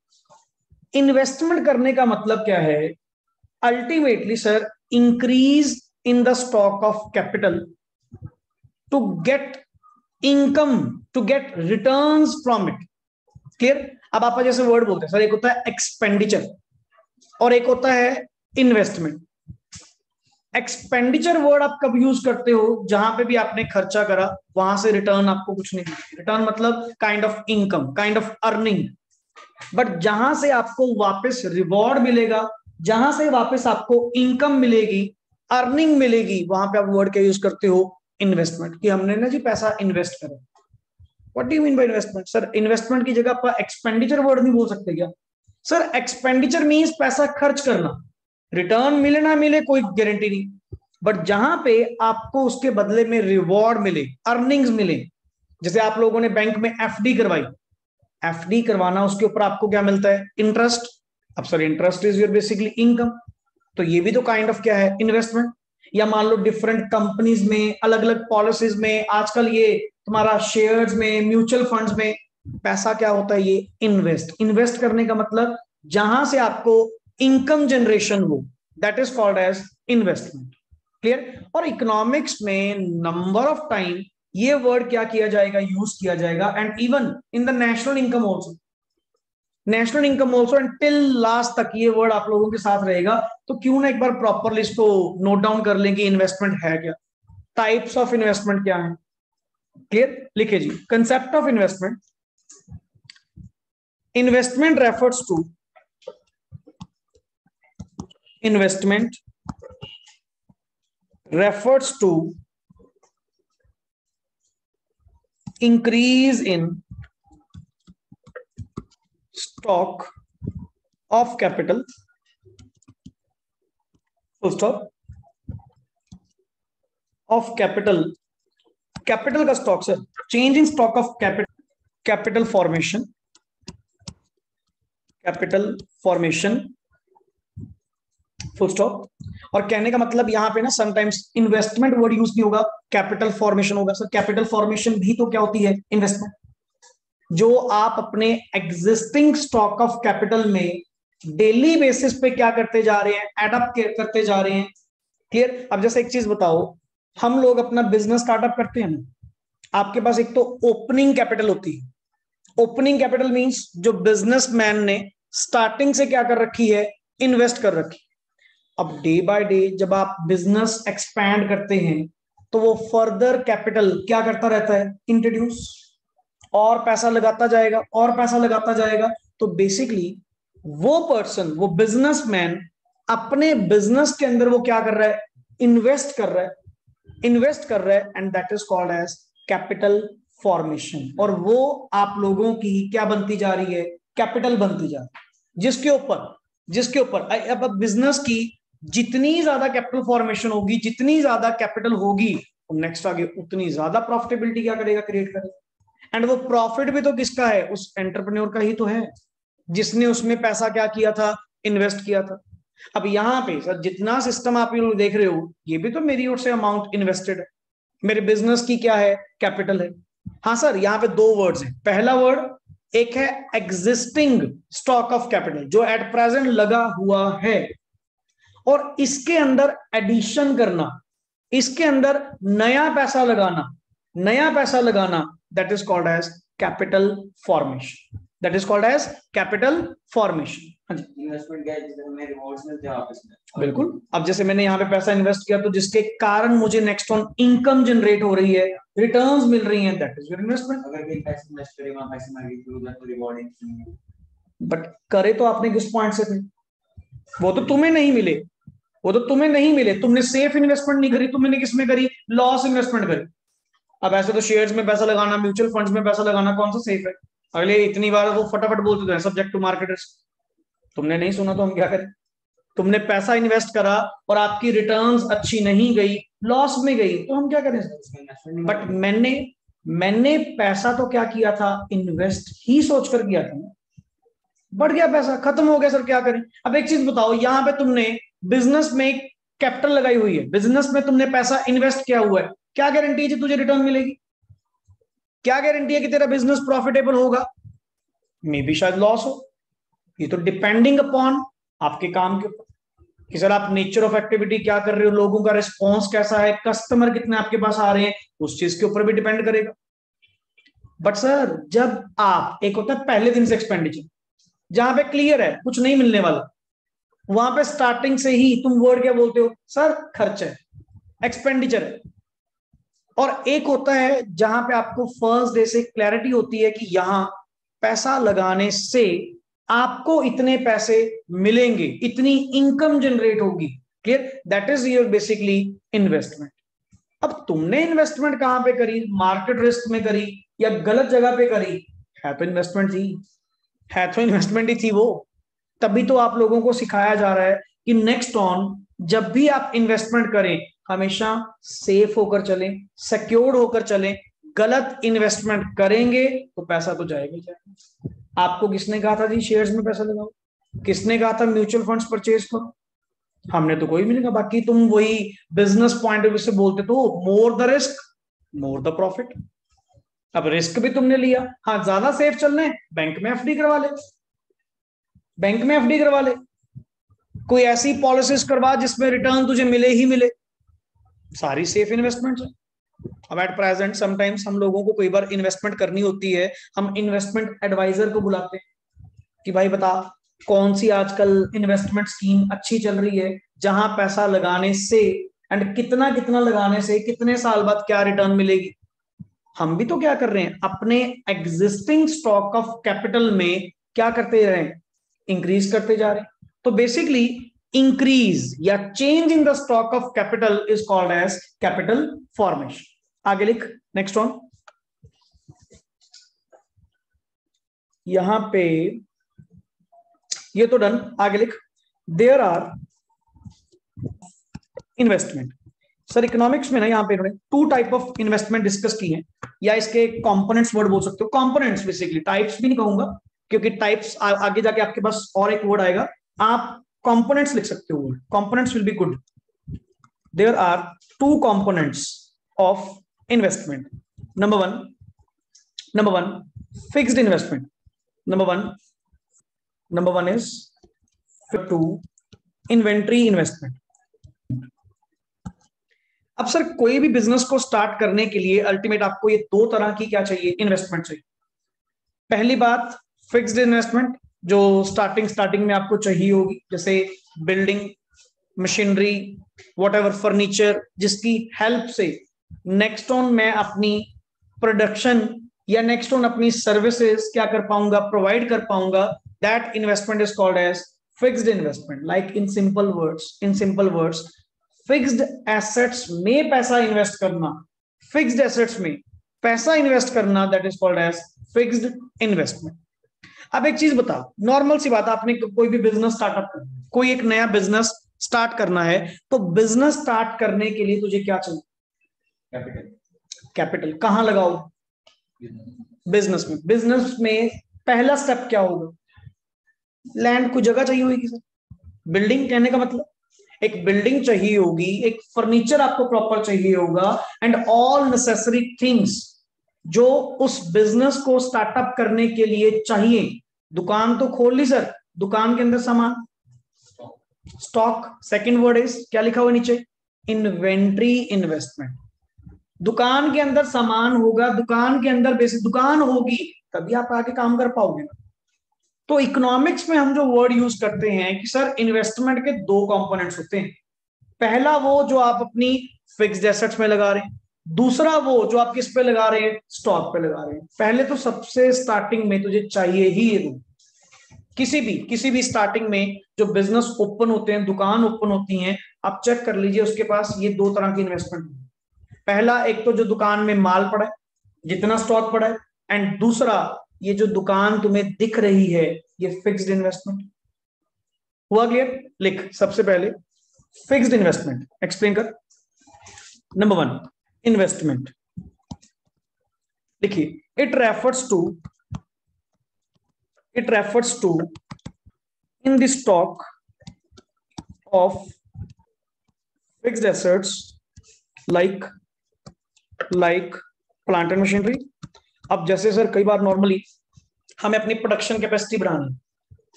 इन्वेस्टमेंट करने का मतलब क्या है? Ultimately sir increase in the stock of capital to get income, to get returns from it. Clear? अब आप जैसे वर्ड बोलते हैं सर, एक होता है एक्सपेंडिचर और एक होता है इन्वेस्टमेंट। एक्सपेंडिचर वर्ड आप कब यूज करते हो? जहां पे भी आपने खर्चा करा वहां से रिटर्न आपको कुछ नहीं मिला। रिटर्न मतलब kind of income, kind of earning. But जहां से आपको वापस रिवॉर्ड मिलेगा, जहां से वापस आपको इनकम मिलेगी, अर्निंग मिलेगी, वहां पे आप वर्ड क्या यूज करते हो? इन्वेस्टमेंट। कि हमने ना जी पैसा इन्वेस्ट करा। What do you mean by investment? Sir investment की जगह आप एक्सपेंडिचर वर्ड नहीं बोल सकते क्या? सर एक्सपेंडिचर मीन्स पैसा खर्च करना, रिटर्न मिले ना मिले कोई गारंटी नहीं, बट जहां पे आपको उसके बदले में रिवॉर्ड मिले, अर्निंग्स मिले, जैसे आप लोगों ने बैंक में एफडी करवाई, एफडी करवाना, उसके ऊपर आपको क्या मिलता है? इंटरेस्ट। अब sir interest is your basically income, तो ये भी तो काइंड ऑफ क्या है? इन्वेस्टमेंट। या मान लो डिफरेंट कंपनीज में, अलग अलग पॉलिसीज में, आजकल ये तुम्हारा शेयर्स में, म्यूचुअल फंड्स में पैसा क्या होता है? ये इन्वेस्ट करने का मतलब जहां से आपको इनकम जनरेशन हो, that is called as investment. Clear? और इकोनॉमिक्स में नंबर ऑफ टाइम ये वर्ड क्या किया जाएगा, यूज किया जाएगा, and even in the national income also, national income also and till last तक ये वर्ड आप लोगों के साथ रहेगा। तो क्यों ना एक बार प्रॉपरली इसको नोट डाउन कर लें कि इन्वेस्टमेंट है क्या, टाइप्स ऑफ इन्वेस्टमेंट क्या है। क्लियर? लिखे जी, concept of investment. Investment refers to, investment refers to increase in stock of capital, full stop, of capital, capital का stock sir, change in stock of capital, capital formation, capital formation, full stop. और कहने का मतलब यहां पे ना समटाइम्स इन्वेस्टमेंट वर्ड यूज नहीं होगा, कैपिटल फॉर्मेशन होगा। सर कैपिटल फॉर्मेशन भी तो क्या होती है, इन्वेस्टमेंट, जो आप अपने एग्जिस्टिंग स्टॉक ऑफ कैपिटल में डेली बेसिस पे क्या करते जा रहे हैं, एडअप करते जा रहे हैं। क्लियर? अब जैसे एक चीज बताओ, हम लोग अपना बिजनेस स्टार्टअप करते हैं ना, आपके पास एक तो ओपनिंग कैपिटल होती है। ओपनिंग कैपिटल मींस जो बिजनेसमैन ने स्टार्टिंग से क्या कर रखी है, इन्वेस्ट कर रखी। अब डे बाय डे जब आप बिजनेस एक्सपैंड करते हैं तो वो फर्दर कैपिटल क्या करता रहता है, इंट्रोड्यूस, और पैसा लगाता जाएगा और पैसा लगाता जाएगा। तो बेसिकली वो पर्सन, वो बिजनेसमैन अपने बिजनेस के अंदर वो क्या कर रहा है, इन्वेस्ट कर रहा है, इन्वेस्ट कर रहा है, and that is called as capital formation. और वो आप लोगों की क्या बनती जा रही है, कैपिटल बनती जा रही है, जिसके ऊपर अब बिजनेस की जितनी ज्यादा कैपिटल फॉर्मेशन होगी, जितनी ज्यादा कैपिटल होगी, नेक्स्ट आगे उतनी ज्यादा प्रॉफिटेबिलिटी क्या करेगा, क्रिएट करेगा। एंड वो प्रॉफिट भी तो किसका है, उस एंटरप्रेन्योर का ही तो है, जिसने उसमें पैसा क्या किया था, इन्वेस्ट किया था। अब यहां पे सर जितना सिस्टम आप लोग देख रहे हो, ये भी तो मेरी ओर से अमाउंट इन्वेस्टेड है, मेरे बिजनेस की क्या है, कैपिटल है। हाँ सर, यहाँ पे दो वर्ड्स हैं। पहला वर्ड एक है एग्जिस्टिंग स्टॉक ऑफ कैपिटल, जो एट प्रेजेंट लगा हुआ है, और इसके अंदर एडिशन करना, इसके अंदर नया पैसा लगाना, नया पैसा लगाना, that is called as capital formation, that is called as capital formation. Investment क्या है, जिससे हमें रिवॉर्ड्स मिलते हैं वापस में। बिल्कुल। अब जैसे मैंने यहाँ पे पैसा इन्वेस्ट किया, तो जिसके कारण मुझे नेक्स्ट ऑन इनकम जनरेट हो रही है, रिटर्न्स मिल रही हैं, दैट इज योर इन्वेस्टमेंट। अगर कोई पैसे इन्वेस्ट करे, वहां पैसे मांगे तो रिवॉर्ड नहीं है, बट करे तो आपने किस पॉइंट से थे, वो तो तुम्हें नहीं मिले, वो तो तुम्हें नहीं मिले, तुमने सेफ इन्वेस्टमेंट नहीं करी, तुमने किसमें करी, लॉस इन्वेस्टमेंट करी। अब ऐसे तो शेयर्स में पैसा लगाना, म्यूचुअल फंड्स में पैसा लगाना कौन सा सेफ है, अगले इतनी बार वो फटाफट बोलते थे सब्जेक्ट टू मार्केट रिस्क। तुमने नहीं सुना तो हम क्या करें, तुमने पैसा इन्वेस्ट करा और आपकी रिटर्न्स अच्छी नहीं गई, लॉस में गई, तो हम क्या करें। बट मैंने पैसा तो क्या किया था, इन्वेस्ट ही सोचकर किया था, बढ़ गया पैसा, खत्म हो गया सर, क्या करें। अब एक चीज बताओ, यहां पे तुमने बिजनेस में कैपिटल लगाई हुई है, बिजनेस में तुमने पैसा इन्वेस्ट किया हुआ है, क्या गारंटी है तुझे रिटर्न मिलेगी, क्या गारंटी है कि तेरा बिजनेस प्रॉफिटेबल होगा, मे बी शायद लॉस हो। ये तो डिपेंडिंग अपॉन आपके काम के ऊपर कि सर आप नेचर ऑफ एक्टिविटी क्या कर रहे हो, लोगों का रिस्पॉन्स कैसा है, कस्टमर कितने आपके पास आ रहे हैं, उस चीज के ऊपर भी डिपेंड करेगा। बट सर जब आप, एक होता है पहले दिन से एक्सपेंडिचर, जहां पे क्लियर है कुछ नहीं मिलने वाला, वहां पे स्टार्टिंग से ही तुम वर्ड क्या बोलते हो, सर खर्च है, एक्सपेंडिचर है। और एक होता है जहां पे आपको फर्स्ट डे से क्लैरिटी होती है कि यहां पैसा लगाने से आपको इतने पैसे मिलेंगे, इतनी इनकम जनरेट होगी। Clear? That is your basically investment. अब तुमने इन्वेस्टमेंट कहां पे करी, मार्केट रिस्क में करी या गलत जगह पे करी, है तो इन्वेस्टमेंट थी, है तो इन्वेस्टमेंट ही थी वो। तभी तो आप लोगों को सिखाया जा रहा है कि नेक्स्ट ऑन जब भी आप इन्वेस्टमेंट करें, हमेशा सेफ होकर चलें, सिक्योर्ड होकर चलें। गलत इन्वेस्टमेंट करेंगे तो पैसा तो जाएगा ही जाएगा। आपको किसने कहा था जी शेयर्स में पैसा लगाओ, किसने कहा था म्यूचुअल फंड्स परचेज करो, हमने तो कोई भी नहीं कहा। बाकी तुम वही बिजनेस पॉइंट ऑफ व्यू से बोलते तो more the risk more the profit. अब रिस्क भी तुमने लिया, हाँ ज्यादा सेफ चलना है बैंक में एफडी करवा ले, बैंक में एफडी करवा ले, कोई ऐसी पॉलिसीज करवा जिसमें रिटर्न तुझे मिले ही मिले, सारी सेफ इन्वेस्टमेंट्स है। अब एट प्रेजेंट समटाइम्स हम लोगों को कई बार इन्वेस्टमेंट करनी होती है, हम इन्वेस्टमेंट एडवाइजर को बुलाते हैं कि भाई बता कौन सी आजकल इन्वेस्टमेंट स्कीम अच्छी चल रही है, जहां पैसा लगाने से एंड कितना कितना लगाने से कितने साल बाद क्या रिटर्न मिलेगी। हम भी तो क्या कर रहे हैं, अपने एग्जिस्टिंग स्टॉक ऑफ कैपिटल में क्या करते रहे हैं, इंक्रीज करते जा रहे हैं। तो बेसिकली इंक्रीज या change in the stock of capital is called as capital formation. आगे लिख, नेक्स्ट वन। यहां पे ये तो डन, आगे लिख। There are investment. Sir economics में ना यहाँ पे इन्होंने two type of investment discuss की हैं, या इसके कंपोनेंट्स वर्ड बोल सकते हो, कंपोनेंट्स बेसिकली, टाइप्स भी नहीं कहूंगा क्योंकि टाइप्स आगे जाके आपके पास और एक वर्ड आएगा, आप कंपोनेंट्स लिख सकते हो, components will be good. There are two components of investment. Number one fixed investment, number one is two inventory investment. अब सर कोई भी बिजनेस को स्टार्ट करने के लिए अल्टीमेट आपको ये दो तरह की क्या चाहिए, इन्वेस्टमेंट चाहिए। पहली बात फिक्स्ड इन्वेस्टमेंट जो स्टार्टिंग में आपको चाहिए होगी, जैसे बिल्डिंग, मशीनरी, व्हाटएवर फर्नीचर, जिसकी हेल्प से नेक्स्ट ऑन मैं अपनी प्रोडक्शन या नेक्स्ट ऑन अपनी सर्विसेज क्या कर पाऊंगा, प्रोवाइड कर पाऊंगा। That investment is called as fixed investment. Like in simple words fixed assets में पैसा इन्वेस्ट करना, फिक्स्ड एसेट्स में पैसा इन्वेस्ट करना, that is called as fixed investment. अब एक चीज बताओ, नॉर्मल सी बात, आपने कोई भी बिजनेस स्टार्टअप करना है, कोई एक नया बिजनेस स्टार्ट करना है, तो बिजनेस स्टार्ट करने के लिए तुझे क्या चाहिए, कैपिटल। कहां लगाओ, बिजनेस में। बिजनेस में पहला स्टेप क्या होगा, लैंड, को जगह चाहिए होगी सर। बिल्डिंग कहने का मतलब एक बिल्डिंग चाहिए होगी, एक फर्नीचर आपको प्रॉपर चाहिए होगा, एंड ऑल नेसेसरी थिंग्स जो उस बिजनेस को स्टार्टअप करने के लिए चाहिए। दुकान तो खोल ली सर, दुकान के अंदर सामान, स्टॉक। सेकंड वर्ड इज क्या लिखा हुआ नीचे, इन्वेंट्री इन्वेस्टमेंट। दुकान के अंदर सामान होगा, दुकान के अंदर बेसिक दुकान होगी, तभी आप आगे काम कर पाओगे। तो इकोनॉमिक्स में हम जो वर्ड यूज करते हैं कि सर इन्वेस्टमेंट के दो कंपोनेंट्स होते हैं। पहला वो जो आप अपनी फिक्स्ड एसेट्स में लगा रहे हैं, दूसरा वो जो आप किस पे लगा रहे हैं, स्टॉक पे लगा रहे हैं। पहले तो सबसे स्टार्टिंग में तुझे चाहिए ही ये दो। किसी भी स्टार्टिंग में जो बिजनेस ओपन होते हैं, दुकान ओपन होती हैं, आप चेक कर लीजिए उसके पास ये दो तरह की इन्वेस्टमेंट है। पहला एक तो जो दुकान में माल पड़ा है, जितना स्टॉक पड़ा है, एंड दूसरा ये जो दुकान तुम्हें दिख रही है, ये फिक्स्ड इन्वेस्टमेंट। हुआ क्लियर? लिख सबसे पहले फिक्स्ड इन्वेस्टमेंट, एक्सप्लेन कर। नंबर वन इन्वेस्टमेंट, लिखिए it refers to in the stock of fixed assets like plant and machinery. अब जैसे सर कई बार नॉर्मली हमें अपनी प्रोडक्शन कैपेसिटी बढ़ानी है।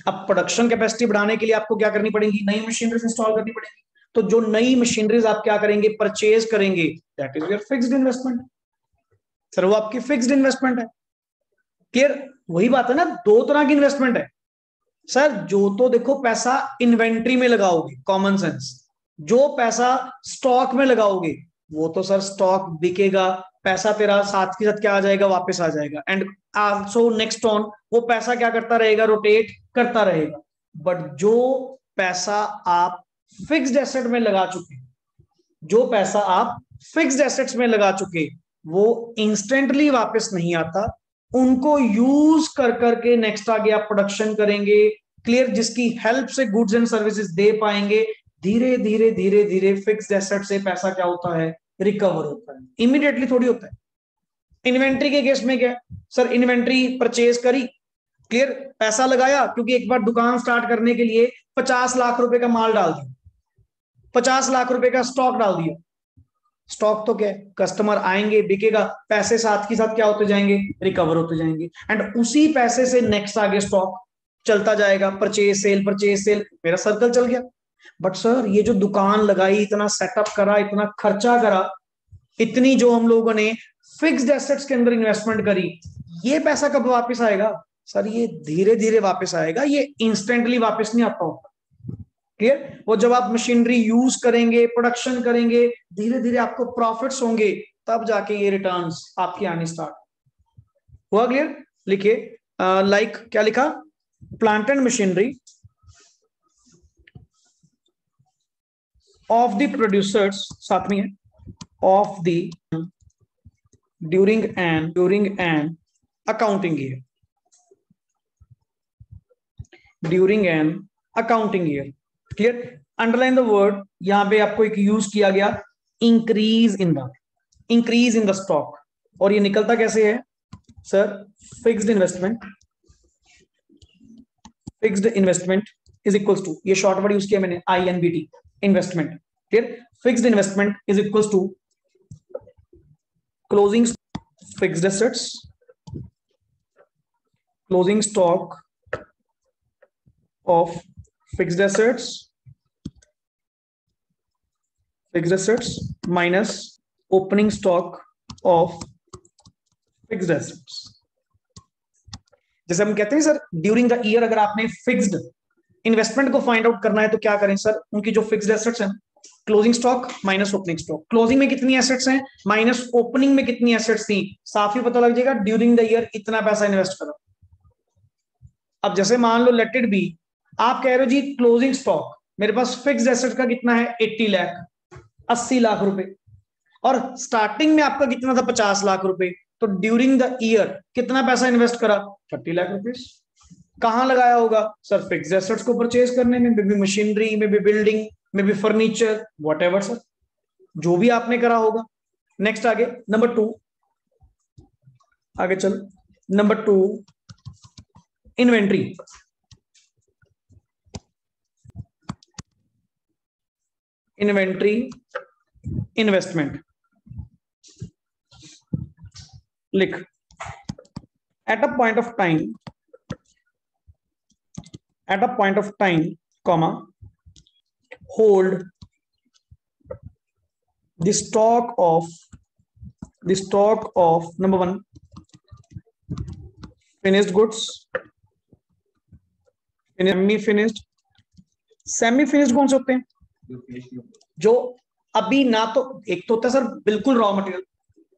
अब प्रोडक्शन कैपेसिटी बढ़ाने के लिए आपको क्या करनी पड़ेगी, नई मशीनरीज इंस्टॉल करनी पड़ेगी। तो जो नई मशीनरीज आप क्या करेंगे, परचेज करेंगे, that is your fixed investment. Sir वो आपकी फिक्स्ड इन्वेस्टमेंट है। क्लियर? वही बात है ना, दो तरह की इन्वेस्टमेंट है सर। जो तो देखो पैसा इन्वेंट्री में लगाओगे, कॉमन सेंस। जो पैसा स्टॉक में लगाओगे वो तो सर स्टॉक बिकेगा, पैसा तेरा साथ के साथ क्या आ जाएगा, वापस आ जाएगा। एंड आल्सो नेक्स्ट ऑन वो पैसा क्या करता रहेगा, रोटेट करता रहेगा। बट जो पैसा आप फिक्स्ड एसेट में लगा चुके, जो पैसा आप फिक्स्ड एसेट्स में लगा चुके, वो इंस्टेंटली वापस नहीं आता। उनको यूज कर करके नेक्स्ट आगे आप प्रोडक्शन करेंगे, क्लियर, जिसकी हेल्प से गुड्स एंड सर्विसेज दे पाएंगे। धीरे धीरे धीरे धीरे फिक्स्ड एसेट से पैसा क्या होता है, रिकवर होता है, इमीडिएटली थोड़ी होता है। इन्वेंट्री के केस में क्या है सर, इन्वेंट्री परचेज करी, क्लियर, पैसा लगाया, क्योंकि एक बार दुकान स्टार्ट करने के लिए 50 लाख रुपए का माल डाल दिया, 50 लाख रुपए का स्टॉक डाल दिया। स्टॉक तो क्या है, कस्टमर आएंगे, बिकेगा, पैसे साथ के साथ क्या होते जाएंगे, रिकवर होते जाएंगे। एंड उसी पैसे से नेक्स्ट आगे स्टॉक चलता जाएगा, परचेज सेल, मेरा सर्कल चल गया। बट सर ये जो दुकान लगाई, इतना सेटअप करा, इतना खर्चा करा, इतनी जो हम लोगों ने फिक्स्ड एसेट्स के अंदर इन्वेस्टमेंट करी, ये पैसा कब वापस आएगा? सर ये धीरे धीरे वापस आएगा, ये इंस्टेंटली वापस नहीं आता होगा। क्लियर? वो जब आप मशीनरी यूज करेंगे, प्रोडक्शन करेंगे, धीरे धीरे आपको प्रॉफिट्स होंगे, तब जाके ये रिटर्न्स आपके आने स्टार्ट हुआ। क्लियर? लिखिए लाइक क्या लिखा? Plant and machinery of the producers, साथ में है of the during an accounting year, during an accounting year. Clear? Underline the word, यहां पे आपको एक यूज किया गया इंक्रीज इन द स्टॉक। और ये निकलता कैसे है sir? Fixed investment is equals to, ये शॉर्ट वर्ड यूज किया मैंने, INVT, investment. Clear? Fixed investment is equals to closing fixed assets, closing stock of fixed assets minus opening stock of fixed assets। जैसे हम कहते हैं सर ड्यूरिंग द ईयर अगर आपने फिक्स्ड इन्वेस्टमेंट को फाइंड आउट करना है तो क्या करें सर? उनकी जो फिक्स्ड एसेट्स हैं, closing stock minus opening stock. Closing में कितनी एसेट्स हैं माइनस ओपनिंग में कितनी एसेट्स थी, साफ ही पता लग जाएगा ड्यूरिंग द ईयर इतना पैसा इन्वेस्ट करो। अब जैसे मान लो लेट इट बी, आप कह रहे हो जी क्लोजिंग स्टॉक मेरे पास फिक्स्ड एसेट का कितना है 80 लाख, 80 लाख रुपए, और स्टार्टिंग में आपका कितना था 50 लाख रुपए, तो ड्यूरिंग द ईयर कितना पैसा इन्वेस्ट करा 30 लाख रुपए। कहां लगाया होगा सर? फिक्स्ड एसेट्स को परचेज करने में, may be machinery, may be building, may be furniture, whatever sir, जो भी आपने करा होगा। नेक्स्ट आगे नंबर 2, आगे चल नंबर 2, इन्वेंट्री। इन्वेंट्री इन्वेस्टमेंट लिख, at a point of time comma hold the stock of number 1 finished goods, semi finished कौन से होते हैं? जो अभी ना, तो एक तो होता है सर बिल्कुल रॉ मटेरियल,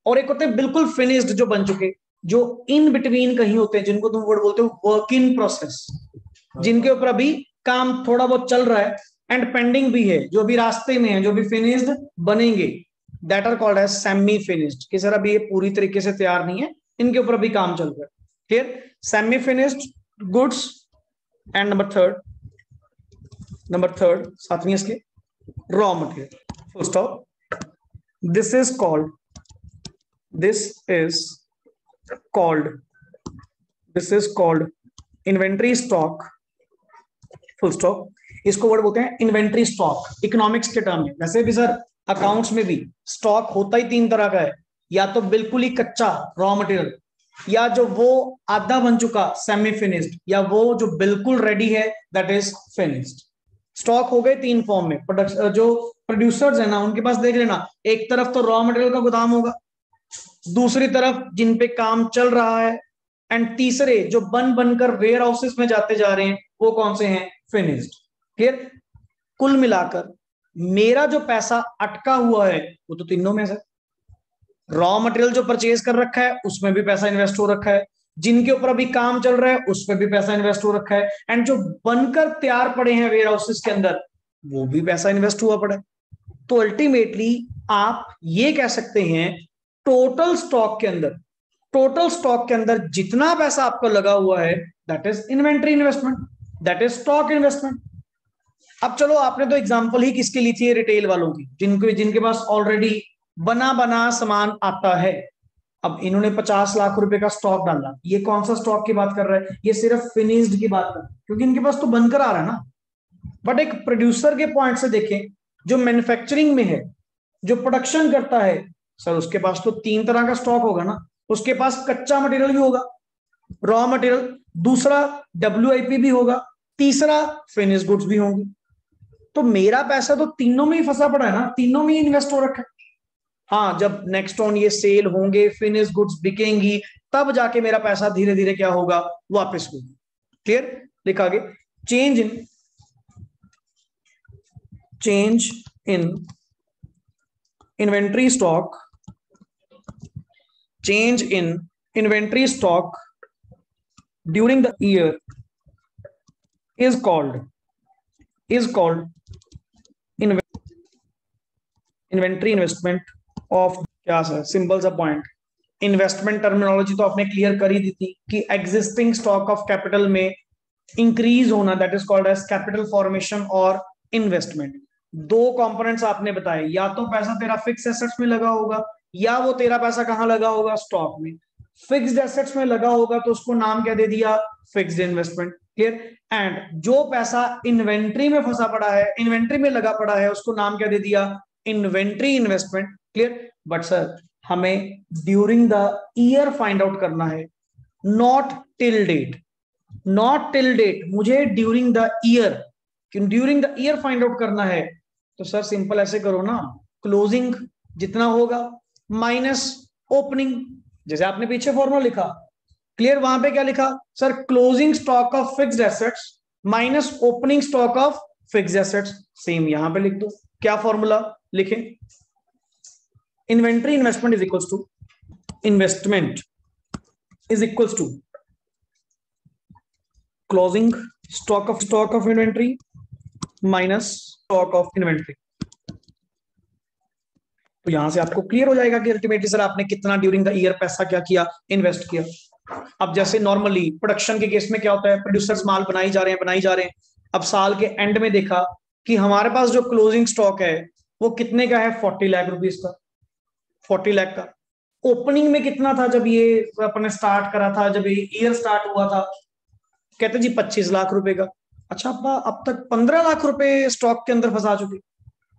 और एक होते हैं बिल्कुल फिनिश्ड जो बन चुके, जो इन बिटवीन कहीं होते हैं, जिनको तुम वर्ड बोलते हो वर्क इन प्रोसेस, जिनके ऊपर अभी काम थोड़ा बहुत चल रहा है एंड पेंडिंग भी है, जो भी रास्ते में है, जो भी फिनिश्ड बनेंगे, that are called as semi finished. कि सर अभी ये पूरी तरीके से तैयार नहीं है, इनके ऊपर अभी काम चल रहा है। Clear? Semi finished goods and number third साथ में इसके raw material, full stop। this is called inventory stock, full stop। इसको वर्ड बोलते हैं इन्वेंट्री स्टॉक इकोनॉमिक्स के टर्म में। वैसे भी सर अकाउंट्स में भी स्टॉक होता ही 3 तरह का है, या तो बिल्कुल ही कच्चा रॉ मटेरियल, या जो वो आधा बन चुका सेमी फिनिश्ड, या वो जो बिल्कुल रेडी है दैट इज फिनिश्ड। स्टॉक हो गए 3 फॉर्म में। प्रोडक्शन जो प्रोड्यूसर्स है ना, उनके पास देख लेना, एक तरफ तो रॉ मटेरियल का गोदाम होगा, दूसरी तरफ जिन पे काम चल रहा है, एंड तीसरे जो बनकर वेयर हाउसेस में जाते जा रहे हैं, वो कौन से हैं? फिनिश्ड। क्लियर? कुल मिलाकर मेरा जो पैसा अटका हुआ है वो तो तीनों में से, रॉ मटेरियल जो परचेज कर रखा है उसमें भी पैसा इन्वेस्ट हो रखा है, जिनके ऊपर अभी काम चल रहा है उस पर भी पैसा इन्वेस्ट हो रखा है, एंड जो बनकर तैयार पड़े हैं वेयर हाउसेस के अंदर वो भी पैसा इन्वेस्ट हुआ पड़ा है। तो अल्टीमेटली आप ये कह सकते हैं टोटल स्टॉक के अंदर जितना पैसा आपको लगा हुआ है that is inventory investment, that is stock investment. अब चलो आपने तो एग्जांपल ही किसकी ली थी? रिटेल वालों की, जिनके पास ऑलरेडी बना सामान आता है। अब इन्होंने 50 लाख रुपए का स्टॉक डाला, ये कौन सा स्टॉक की बात कर रहा है? ये सिर्फ फिनिश्ड की बात कर रहा है, क्योंकि इनके पास तो बनकर आ रहा है ना। बट एक प्रोड्यूसर के पॉइंट से देखें, जो मैन्युफैक्चरिंग में है, जो प्रोडक्शन करता है, सर उसके पास तो 3 तरह का स्टॉक होगा ना। उसके पास कच्चा मटेरियल भी होगा, रॉ मटेरियल, दूसरा WIP भी होगा, तीसरा फिनिश गुड्स भी होंगे। तो मेरा पैसा तो तीनों में ही फंसा पड़ा है ना, तीनों में ही इन्वेस्ट हो रखा है। हाँ, जब नेक्स्ट ऑन ये सेल होंगे, फिनिश गुड्स बिकेंगी, तब जाके मेरा पैसा धीरे धीरे क्या होगा, वापस होगा। क्लियर? लिखा आगे, change in inventory stock, change in inventory stock during the year is called inventory investment of, क्या सर सिंपल सा पॉइंट, इन्वेस्टमेंट टर्मिनोलॉजी तो आपने क्लियर कर ही दी थी कि एग्जिस्टिंग स्टॉक ऑफ कैपिटल में इंक्रीज होना, that is called as capital formation और इन्वेस्टमेंट। दो कंपोनेंट्स आपने बताए, या तो पैसा तेरा फिक्स एसेट्स में लगा होगा, या वो तेरा पैसा कहां लगा होगा, स्टॉक में। फिक्स्ड एसेट्स में लगा होगा तो उसको नाम क्या दे दिया, फिक्स्ड इन्वेस्टमेंट। क्लियर? एंड जो पैसा इन्वेंट्री में फंसा पड़ा है, इन्वेंट्री में लगा पड़ा है, उसको नाम क्या दे दिया, inventory investment. Clear? But sir हमें during the year find out करना है, not till date. Not till date, मुझे during the year, during the year find out करना है। तो सर सिंपल ऐसे करो ना, क्लोजिंग जितना होगा माइनस ओपनिंग, जैसे आपने पीछे फॉर्मूला लिखा। क्लियर? वहां पे क्या लिखा sir, closing stock of fixed assets minus opening stock of fixed assets. Same यहां पे लिख दो। क्या फॉर्मूला लिखें, inventory investment is equals to, investment is equals to closing stock of inventory minus stock of inventory. तो यहां से आपको क्लियर हो जाएगा कि अल्टीमेटली सर आपने कितना ड्यूरिंग द ईयर पैसा क्या किया, इन्वेस्ट किया। अब जैसे नॉर्मली प्रोडक्शन के केस में क्या होता है, प्रोड्यूसर्स माल बनाई जा रहे हैं। अब साल के एंड में देखा कि हमारे पास जो क्लोजिंग स्टॉक है वो कितने का है, 40 लाख रुपीस का, 40 लाख का। ओपनिंग में कितना था जब ये अपने स्टार्ट करा था, जब ये ईयर स्टार्ट हुआ था, कहते जी 25 लाख रुपए का। अच्छा अब तक 15 लाख रुपए स्टॉक के अंदर फंसा चुके।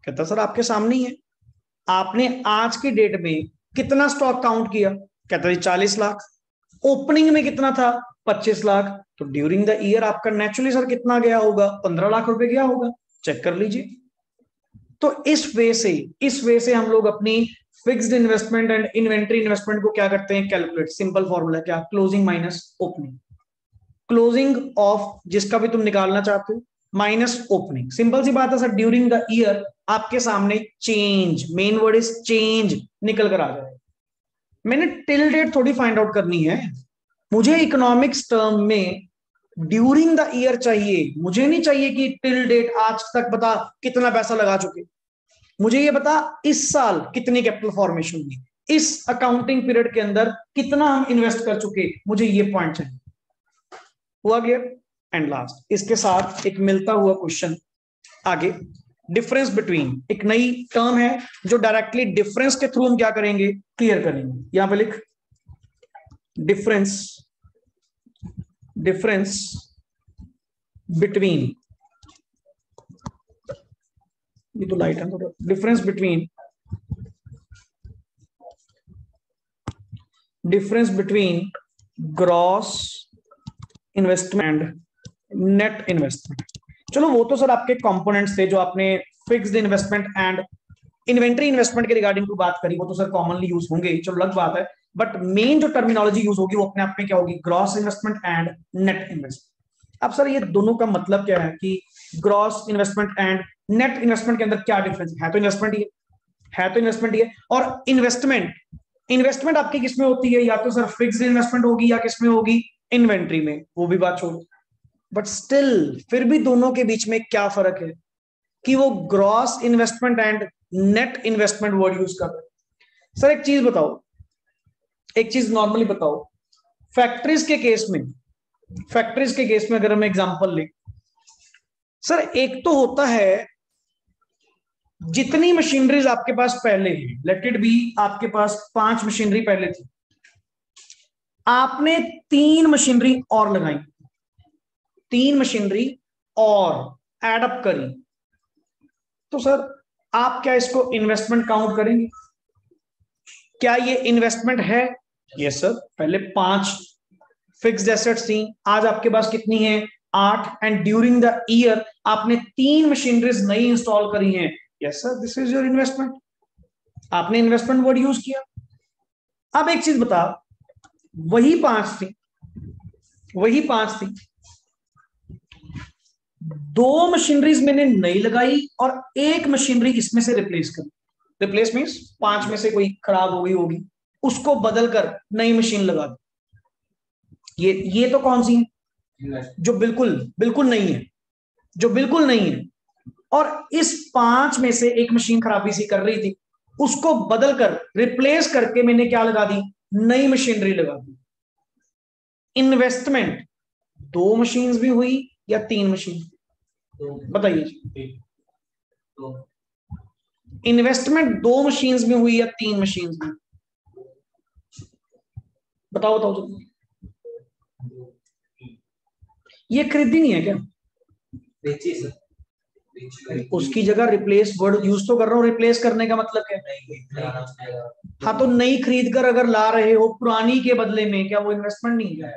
कहता सर आपके सामने ही है, आपने आज की डेट में कितना स्टॉक काउंट किया, कहता जी 40 लाख। ओपनिंग में कितना था, 25 लाख। तो ड्यूरिंग द ईयर आपका नेचुरली सर कितना गया होगा, 15 लाख रुपए गया होगा। चेक कर लीजिए। तो इस वे से हम लोग अपनी fixed investment and inventory investment को क्या करते हैं, कैलकुलेट। सिंपल फॉर्मूला क्या, closing minus opening. Closing of जिसका भी तुम निकालना चाहते हो माइनस ओपनिंग। सिंपल सी बात है सर, ड्यूरिंग द ईयर आपके सामने change, main word is change, निकल कर आ जाएगा। मैंने टिल डेट थोड़ी फाइंड आउट करनी है, मुझे इकोनॉमिक्स टर्म में ड्यूरिंग द ईयर चाहिए। मुझे नहीं चाहिए कि टिल डेट आज तक बता कितना पैसा लगा चुके, मुझे ये बता इस साल कितनी कैपिटल फॉर्मेशन हुई, इस अकाउंटिंग पीरियड के अंदर कितना हम इन्वेस्ट कर चुके, मुझे ये पॉइंट चाहिए। हुआ क्लियर? एंड लास्ट इसके साथ एक मिलता हुआ क्वेश्चन आगे, डिफरेंस बिटवीन, एक नई टर्म है जो डायरेक्टली डिफरेंस के थ्रू हम क्या करेंगे, क्लियर करेंगे। यहां पे लिख, डिफरेंस बिटवीन, ये तो लाइट है थोड़ा, difference between gross investment and net investment. चलो वो तो सर आपके कंपोनेंट्स थे, जो आपने fixed investment and inventory investment के रिगार्डिंग को बात करी, वो तो सर कॉमनली यूज होंगे, चलो अलग बात है। बट मेन जो टर्मिनोलॉजी यूज होगी वो अपने आप में क्या होगी, gross investment and net investment. अब सर ये दोनों का मतलब क्या है कि gross investment and net investment के अंदर क्या डिफरेंस है? तो इन्वेस्टमेंट ही है। और इन्वेस्टमेंट आपकी किसमें होती है, या तो सर फिक्स्ड इन्वेस्टमेंट होगी या किसमें होगी, इन्वेंट्री में, वो भी बात छोड़ो। बट स्टिल फिर भी दोनों के बीच में क्या फर्क है कि वो gross investment and net investment word use कर रहे हैं। सर एक चीज बताओ, एक चीज नॉर्मली बताओ, फैक्ट्रीज के केस में अगर हम एग्जांपल लें सर, एक तो होता है जितनी मशीनरीज आपके पास पहले है, लेट इट बी आपके पास 5 मशीनरी पहले थी, आपने 3 मशीनरी और लगाई, 3 मशीनरी और एडअप करी, तो सर आप क्या इसको इन्वेस्टमेंट काउंट करेंगे? क्या ये इन्वेस्टमेंट है? यस सर, पहले 5 फिक्स्ड एसेट्स थी, आज आपके पास कितनी है, 8 एंड ड्यूरिंग द ईयर आपने 3 मशीनरीज नई इंस्टॉल करी हैं, yes sir this is your investment. आपने इन्वेस्टमेंट वर्ड यूज किया। अब एक चीज बता, वही 5 थी, वही 5 थी, 2 मशीनरीज मैंने नई लगाई और 1 मशीनरी इसमें से रिप्लेस करी। रिप्लेस मीन्स 5 में से कोई खराब हो गई होगी, उसको बदल कर नई मशीन लगा दी। ये तो कौन सी है? जो बिल्कुल बिल्कुल नहीं है, जो बिल्कुल नहीं है। और इस 5 में से 1 मशीन खराबी सी कर रही थी, उसको बदल कर रिप्लेस करके मैंने क्या लगा दी? नई मशीनरी लगा दी। इन्वेस्टमेंट 2 मशीन्स भी हुई या 3 मशीन? बताइए। इन्वेस्टमेंट 2 मशीन्स में हुई या 3 मशीन्स में? बताओ बताओ जल्दी। ये खरीदी नहीं है क्या? उसकी जगह रिप्लेस वर्ड यूज तो कर रहा हूं, रिप्लेस करने का मतलब क्या है? हाँ, तो नई खरीद कर अगर ला रहे हो पुरानी के बदले में, क्या वो इन्वेस्टमेंट नहीं है?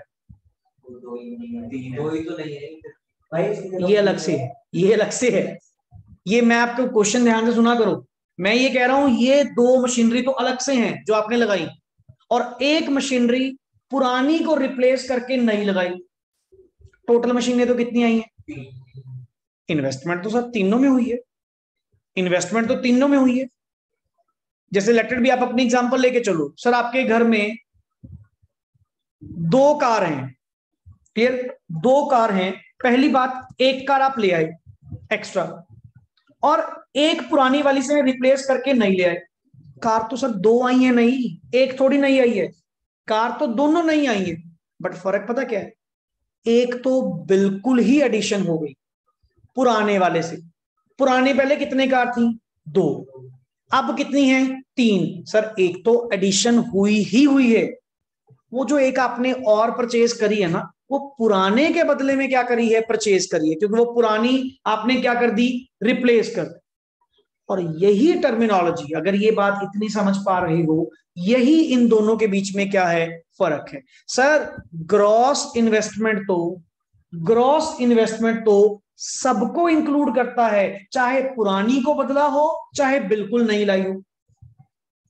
ये अलग से है, ये अलग से है। ये मैं आपको क्वेश्चन ध्यान से सुना करो। मैं ये कह रहा हूं ये 2 मशीनरी तो अलग से हैं जो आपने लगाई, और 1 मशीनरी पुरानी को रिप्लेस करके नई लगाई। टोटल मशीनें तो कितनी आई हैं? इन्वेस्टमेंट तो सर तीनों में हुई है, इन्वेस्टमेंट तो तीनों में हुई है। जैसे लेटेड भी आप अपनी एग्जांपल लेके चलो सर, आपके घर में 2 कार हैं, क्लियर? 2 कार हैं। पहली बात, 1 कार आप ले आए एक्स्ट्रा और 1 पुरानी वाली से रिप्लेस करके नई ले आए। कार तो सर 2 आई है नई, 1 थोड़ी नई आई है। कार तो दोनों नई आई है, बट फर्क पता क्या है? एक तो बिल्कुल ही एडिशन हो गई पुराने वाले से। पुराने पहले कितने कार थी? 2, अब कितनी है? 3। सर एक तो एडिशन हुई ही हुई है। वो जो 1 आपने और परचेज करी है ना, वो पुराने के बदले में क्या करी है? परचेज करी है, क्योंकि वो पुरानी आपने क्या कर दी? रिप्लेस कर दी। और यही टर्मिनोलॉजी, अगर ये बात इतनी समझ पा रहे हो, यही इन दोनों के बीच में क्या है? फर्क है। सर ग्रॉस इन्वेस्टमेंट तो सबको इंक्लूड करता है, चाहे पुरानी को बदला हो चाहे बिल्कुल नहीं लाई हो।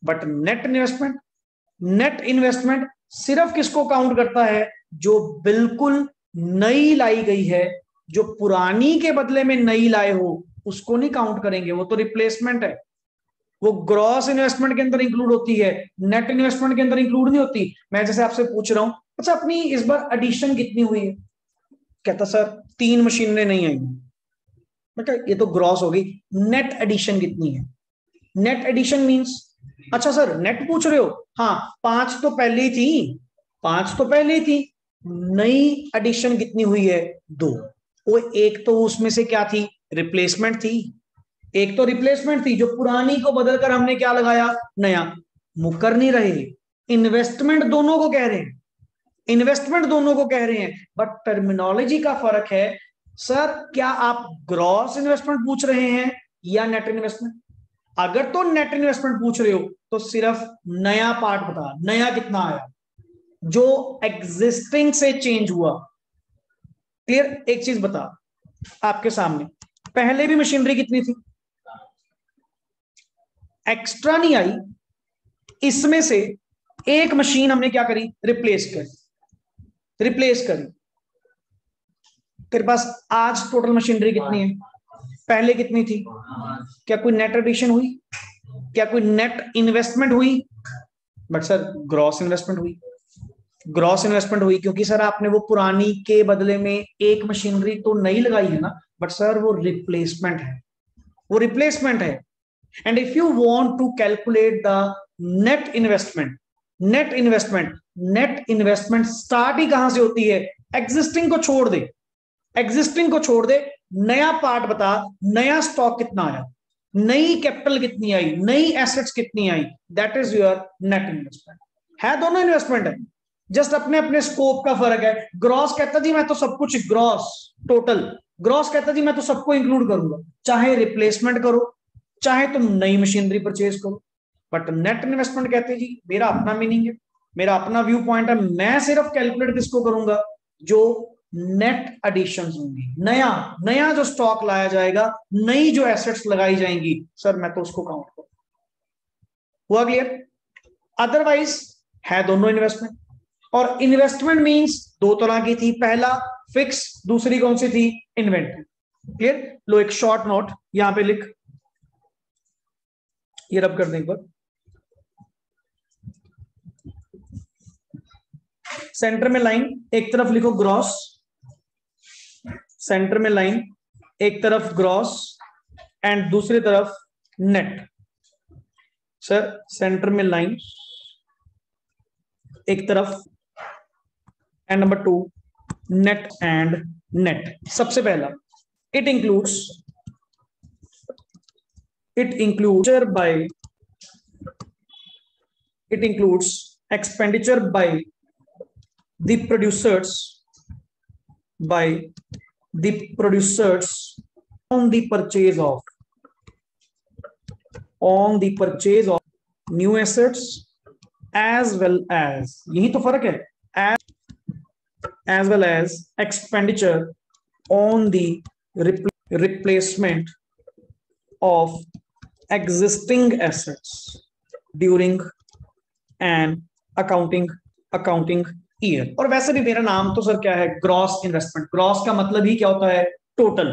बट नेट इन्वेस्टमेंट सिर्फ किसको काउंट करता है? जो बिल्कुल नई लाई गई है। जो पुरानी के बदले में नई लाए हो उसको नहीं काउंट करेंगे, वो तो रिप्लेसमेंट है। वो ग्रॉस इन्वेस्टमेंट के अंदर इंक्लूड होती है, नेट इन्वेस्टमेंट के अंदर इंक्लूड नहीं होती। मैं जैसे आपसे पूछ रहा हूं, अच्छा अपनी इस बार एडिशन कितनी हुई है? कहता सर 3 मशीनें नहीं आई। बेटा ये तो ग्रॉस हो गई। नेट एडिशन कितनी है? नेट एडिशन मींस, अच्छा सर नेट पूछ रहे हो? हाँ, 5 तो पहले ही थी, 5 तो पहले ही थी। नई एडिशन कितनी हुई है? 2। वो 1 तो उसमें से क्या थी? रिप्लेसमेंट थी। एक तो रिप्लेसमेंट थी, जो पुरानी को बदलकर हमने क्या लगाया? नया। मुकर नहीं रहे, इन्वेस्टमेंट दोनों को कह रहे हैं, इन्वेस्टमेंट दोनों को कह रहे हैं, बट टर्मिनोलॉजी का फर्क है। सर क्या आप ग्रॉस इन्वेस्टमेंट पूछ रहे हैं या नेट इन्वेस्टमेंट? अगर तो नेट इन्वेस्टमेंट पूछ रहे हो तो सिर्फ नया पार्ट बता, नया कितना आया जो एग्जिस्टिंग से चेंज हुआ। क्लियर? एक चीज बता आपके सामने, पहले भी मशीनरी कितनी थी? एक्स्ट्रा नहीं आई, इसमें से 1 मशीन हमने क्या करी? रिप्लेस करी। तेरे पास आज टोटल मशीनरी कितनी है? पहले कितनी थी? क्या कोई नेट एडिशन हुई? क्या कोई नेट इन्वेस्टमेंट हुई? बट सर ग्रॉस इन्वेस्टमेंट हुई, क्योंकि सर आपने वो पुरानी के बदले में 1 मशीनरी तो नई लगाई है ना, बट सर वो रिप्लेसमेंट है। And if you want to calculate the net investment start ही कहां से होती है? एग्जिस्टिंग को छोड़ दे, नया पार्ट बता, नया स्टॉक कितना आया, नई कैपिटल कितनी आई, नई एसेट्स कितनी आई, that is your net investment. है दोनों इन्वेस्टमेंट है, जस्ट अपने अपने स्कोप का फर्क है। ग्रॉस कहता जी मैं तो सब कुछ ग्रॉस कहता जी मैं तो सबको इंक्लूड करूंगा, चाहे रिप्लेसमेंट करो चाहे तुम नई मशीनरी परचेज करो। बट नेट इन्वेस्टमेंट कहते जी मेरा अपना मीनिंग है, मेरा अपना व्यू पॉइंट है, मैं सिर्फ कैलकुलेट किसको करूंगा? जो नेट एडिशंस होंगी, नया नया जो स्टॉक लाया जाएगा, नई जो एसेट्स लगाई जाएंगी सर, मैं तो उसको काउंट करूँ। हुआ क्लियर? अदरवाइज है दोनों इन्वेस्टमेंट, और इन्वेस्टमेंट मींस दो तरह की थी, पहला फिक्स, दूसरी कौन सी थी? इन्वेंटरी। क्लियर? लो एक शॉर्ट नोट यहां पे लिख, ये रब कर दें एक बार। सेंटर में लाइन, एक तरफ लिखो ग्रॉस, सेंटर में लाइन, एक तरफ ग्रॉस एंड दूसरी तरफ नेट। सर सेंटर में लाइन, एक तरफ, and number 2 net and net. सबसे पहला it includes expenditure by the producers on the purchase of new assets, as well as, यही तो फर्क है, as well as expenditure on the replacement of existing assets during an accounting year। और वैसे भी मेरा नाम तो सर क्या है? Gross investment. ग्रॉस का मतलब ही क्या होता है? Total.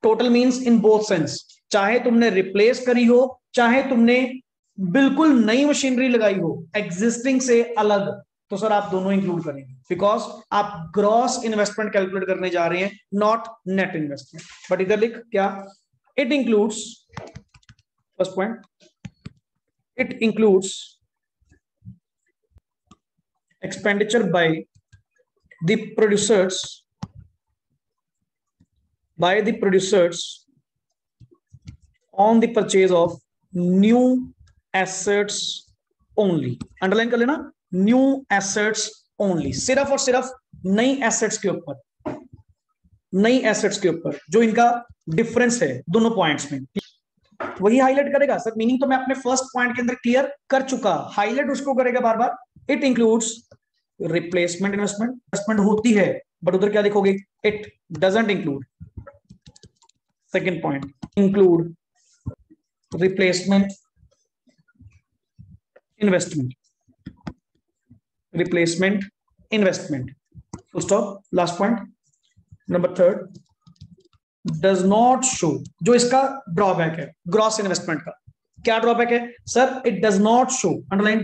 Total means in both sense, चाहे तुमने रिप्लेस करी हो, चाहे तुमने बिल्कुल नई मशीनरी लगाई हो एग्जिस्टिंग से अलग, तो सर आप दोनों इंक्लूड करेंगे, बिकॉज आप ग्रॉस इन्वेस्टमेंट कैलकुलेट करने जा रहे हैं, नॉट नेट इन्वेस्टमेंट। बट इधर लिख क्या? It includes, first point, it includes expenditure by the producers on the purchase of new assets only। Underline कर लेना, न्यू एसेट्स ओनली, सिर्फ और सिर्फ नई एसेट्स के ऊपर, नई एसेट्स के ऊपर, जो इनका डिफरेंस है दोनों पॉइंट्स में, वही हाईलाइट करेगा। सर मीनिंग तो मैं अपने फर्स्ट पॉइंट के अंदर क्लियर कर चुका, हाईलाइट उसको करेगा बार बार। इट इंक्लूड्स रिप्लेसमेंट इन्वेस्टमेंट होती है, बट उधर क्या लिखोगे? It doesn't include. Second point, include replacement investment, full stop, last point. Number third, does not show, जो इसका ड्रॉबैक है ग्रॉस इन्वेस्टमेंट का। क्या ड्रॉबैक है sir? It does not show, underline,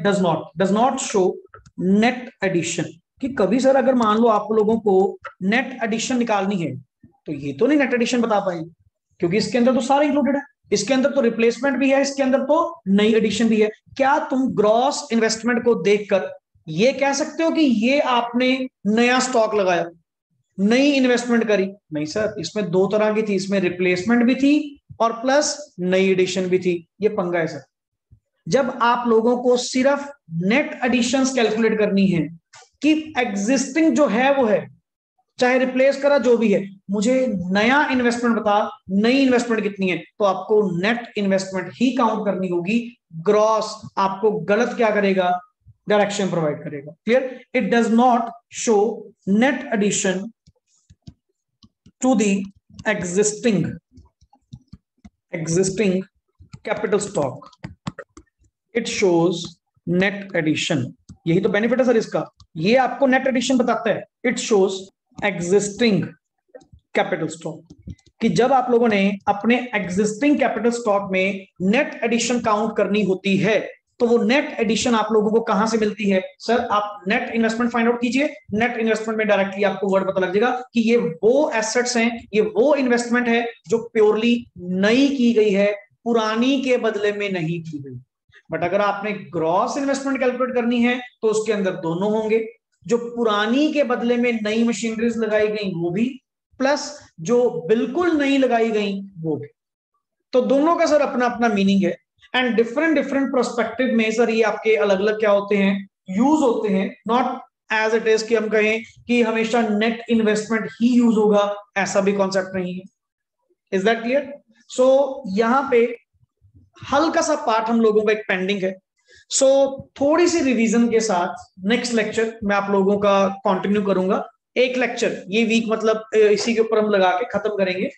does not show net addition. कि कभी सर अगर मान लो आप लोगों को नेट एडिशन निकालनी है, तो ये तो नहीं नेट एडिशन बता पाएंगे, क्योंकि इसके अंदर तो सारा इंक्लूडेड है, इसके अंदर तो रिप्लेसमेंट भी है, इसके अंदर तो नई एडिशन भी है। क्या तुम ग्रॉस इन्वेस्टमेंट को देखकर ये कह सकते हो कि ये आपने नया स्टॉक लगाया, नई इन्वेस्टमेंट करी? नहीं सर, इसमें दो तरह की थी, इसमें रिप्लेसमेंट भी थी और प्लस नई एडिशन भी थी। ये पंगा है सर। जब आप लोगों को सिर्फ नेट एडिशंस कैलकुलेट करनी है कि एग्जिस्टिंग जो है वो है, चाहे रिप्लेस करा जो भी है, मुझे नया इन्वेस्टमेंट बता, नई इन्वेस्टमेंट कितनी है, तो आपको नेट इन्वेस्टमेंट ही काउंट करनी होगी। ग्रॉस आपको गलत क्या करेगा? डायरेक्शन प्रोवाइड करेगा। Clear? It does not show net addition to the existing capital stock, it shows net addition। यही तो बेनिफिट है सर इसका, ये आपको नेट एडिशन बताता है। It shows existing capital stock, कि जब आप लोगों ने अपने एग्जिस्टिंग कैपिटल स्टॉक में नेट एडिशन काउंट करनी होती है, तो वो नेट एडिशन आप लोगों को कहां से मिलती है? सर आप नेट इन्वेस्टमेंट फाइंड आउट कीजिए, नेट इन्वेस्टमेंट में डायरेक्टली आपको वर्ड पता लग जाएगा कि ये वो एसेट्स हैं, ये वो इन्वेस्टमेंट है जो प्योरली नई की गई है, पुरानी के बदले में नहीं की गई। बट अगर आपने ग्रॉस इन्वेस्टमेंट कैलकुलेट करनी है तो उसके अंदर दोनों होंगे, जो पुरानी के बदले में नई मशीनरीज लगाई गई वो भी, प्लस जो बिल्कुल नई लगाई गई वो भी। तो दोनों का सर अपना अपना मीनिंग है, एंड डिफरेंट प्रोस्पेक्टिव में सर ये आपके अलग अलग क्या होते हैं? यूज होते हैं। नॉट एज इट इज कि हम कहें कि हमेशा नेट इन्वेस्टमेंट ही यूज होगा, ऐसा भी कॉन्सेप्ट नहीं है। Is that clear? सो यहां पे हल्का सा पार्ट हम लोगों का एक पेंडिंग है। सो थोड़ी सी रिवीजन के साथ नेक्स्ट लेक्चर मैं आप लोगों का कंटिन्यू करूंगा, एक लेक्चर ये वीक मतलब इसी के ऊपर हम लगा के खत्म करेंगे।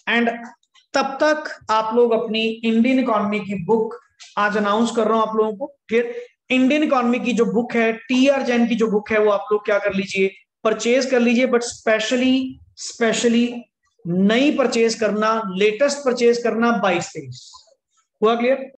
एंड तब तक आप लोग अपनी इंडियन इकोनॉमी की बुक आज अनाउंस कर रहा हूं आप लोगों को, फिर इंडियन इकोनॉमी की जो बुक है, टीआर जैन की जो बुक है, वो आप लोग क्या कर लीजिए, परचेज कर लीजिए। बट स्पेशली नई परचेज करना, लेटेस्ट परचेज करना 22-23। हुआ क्लियर?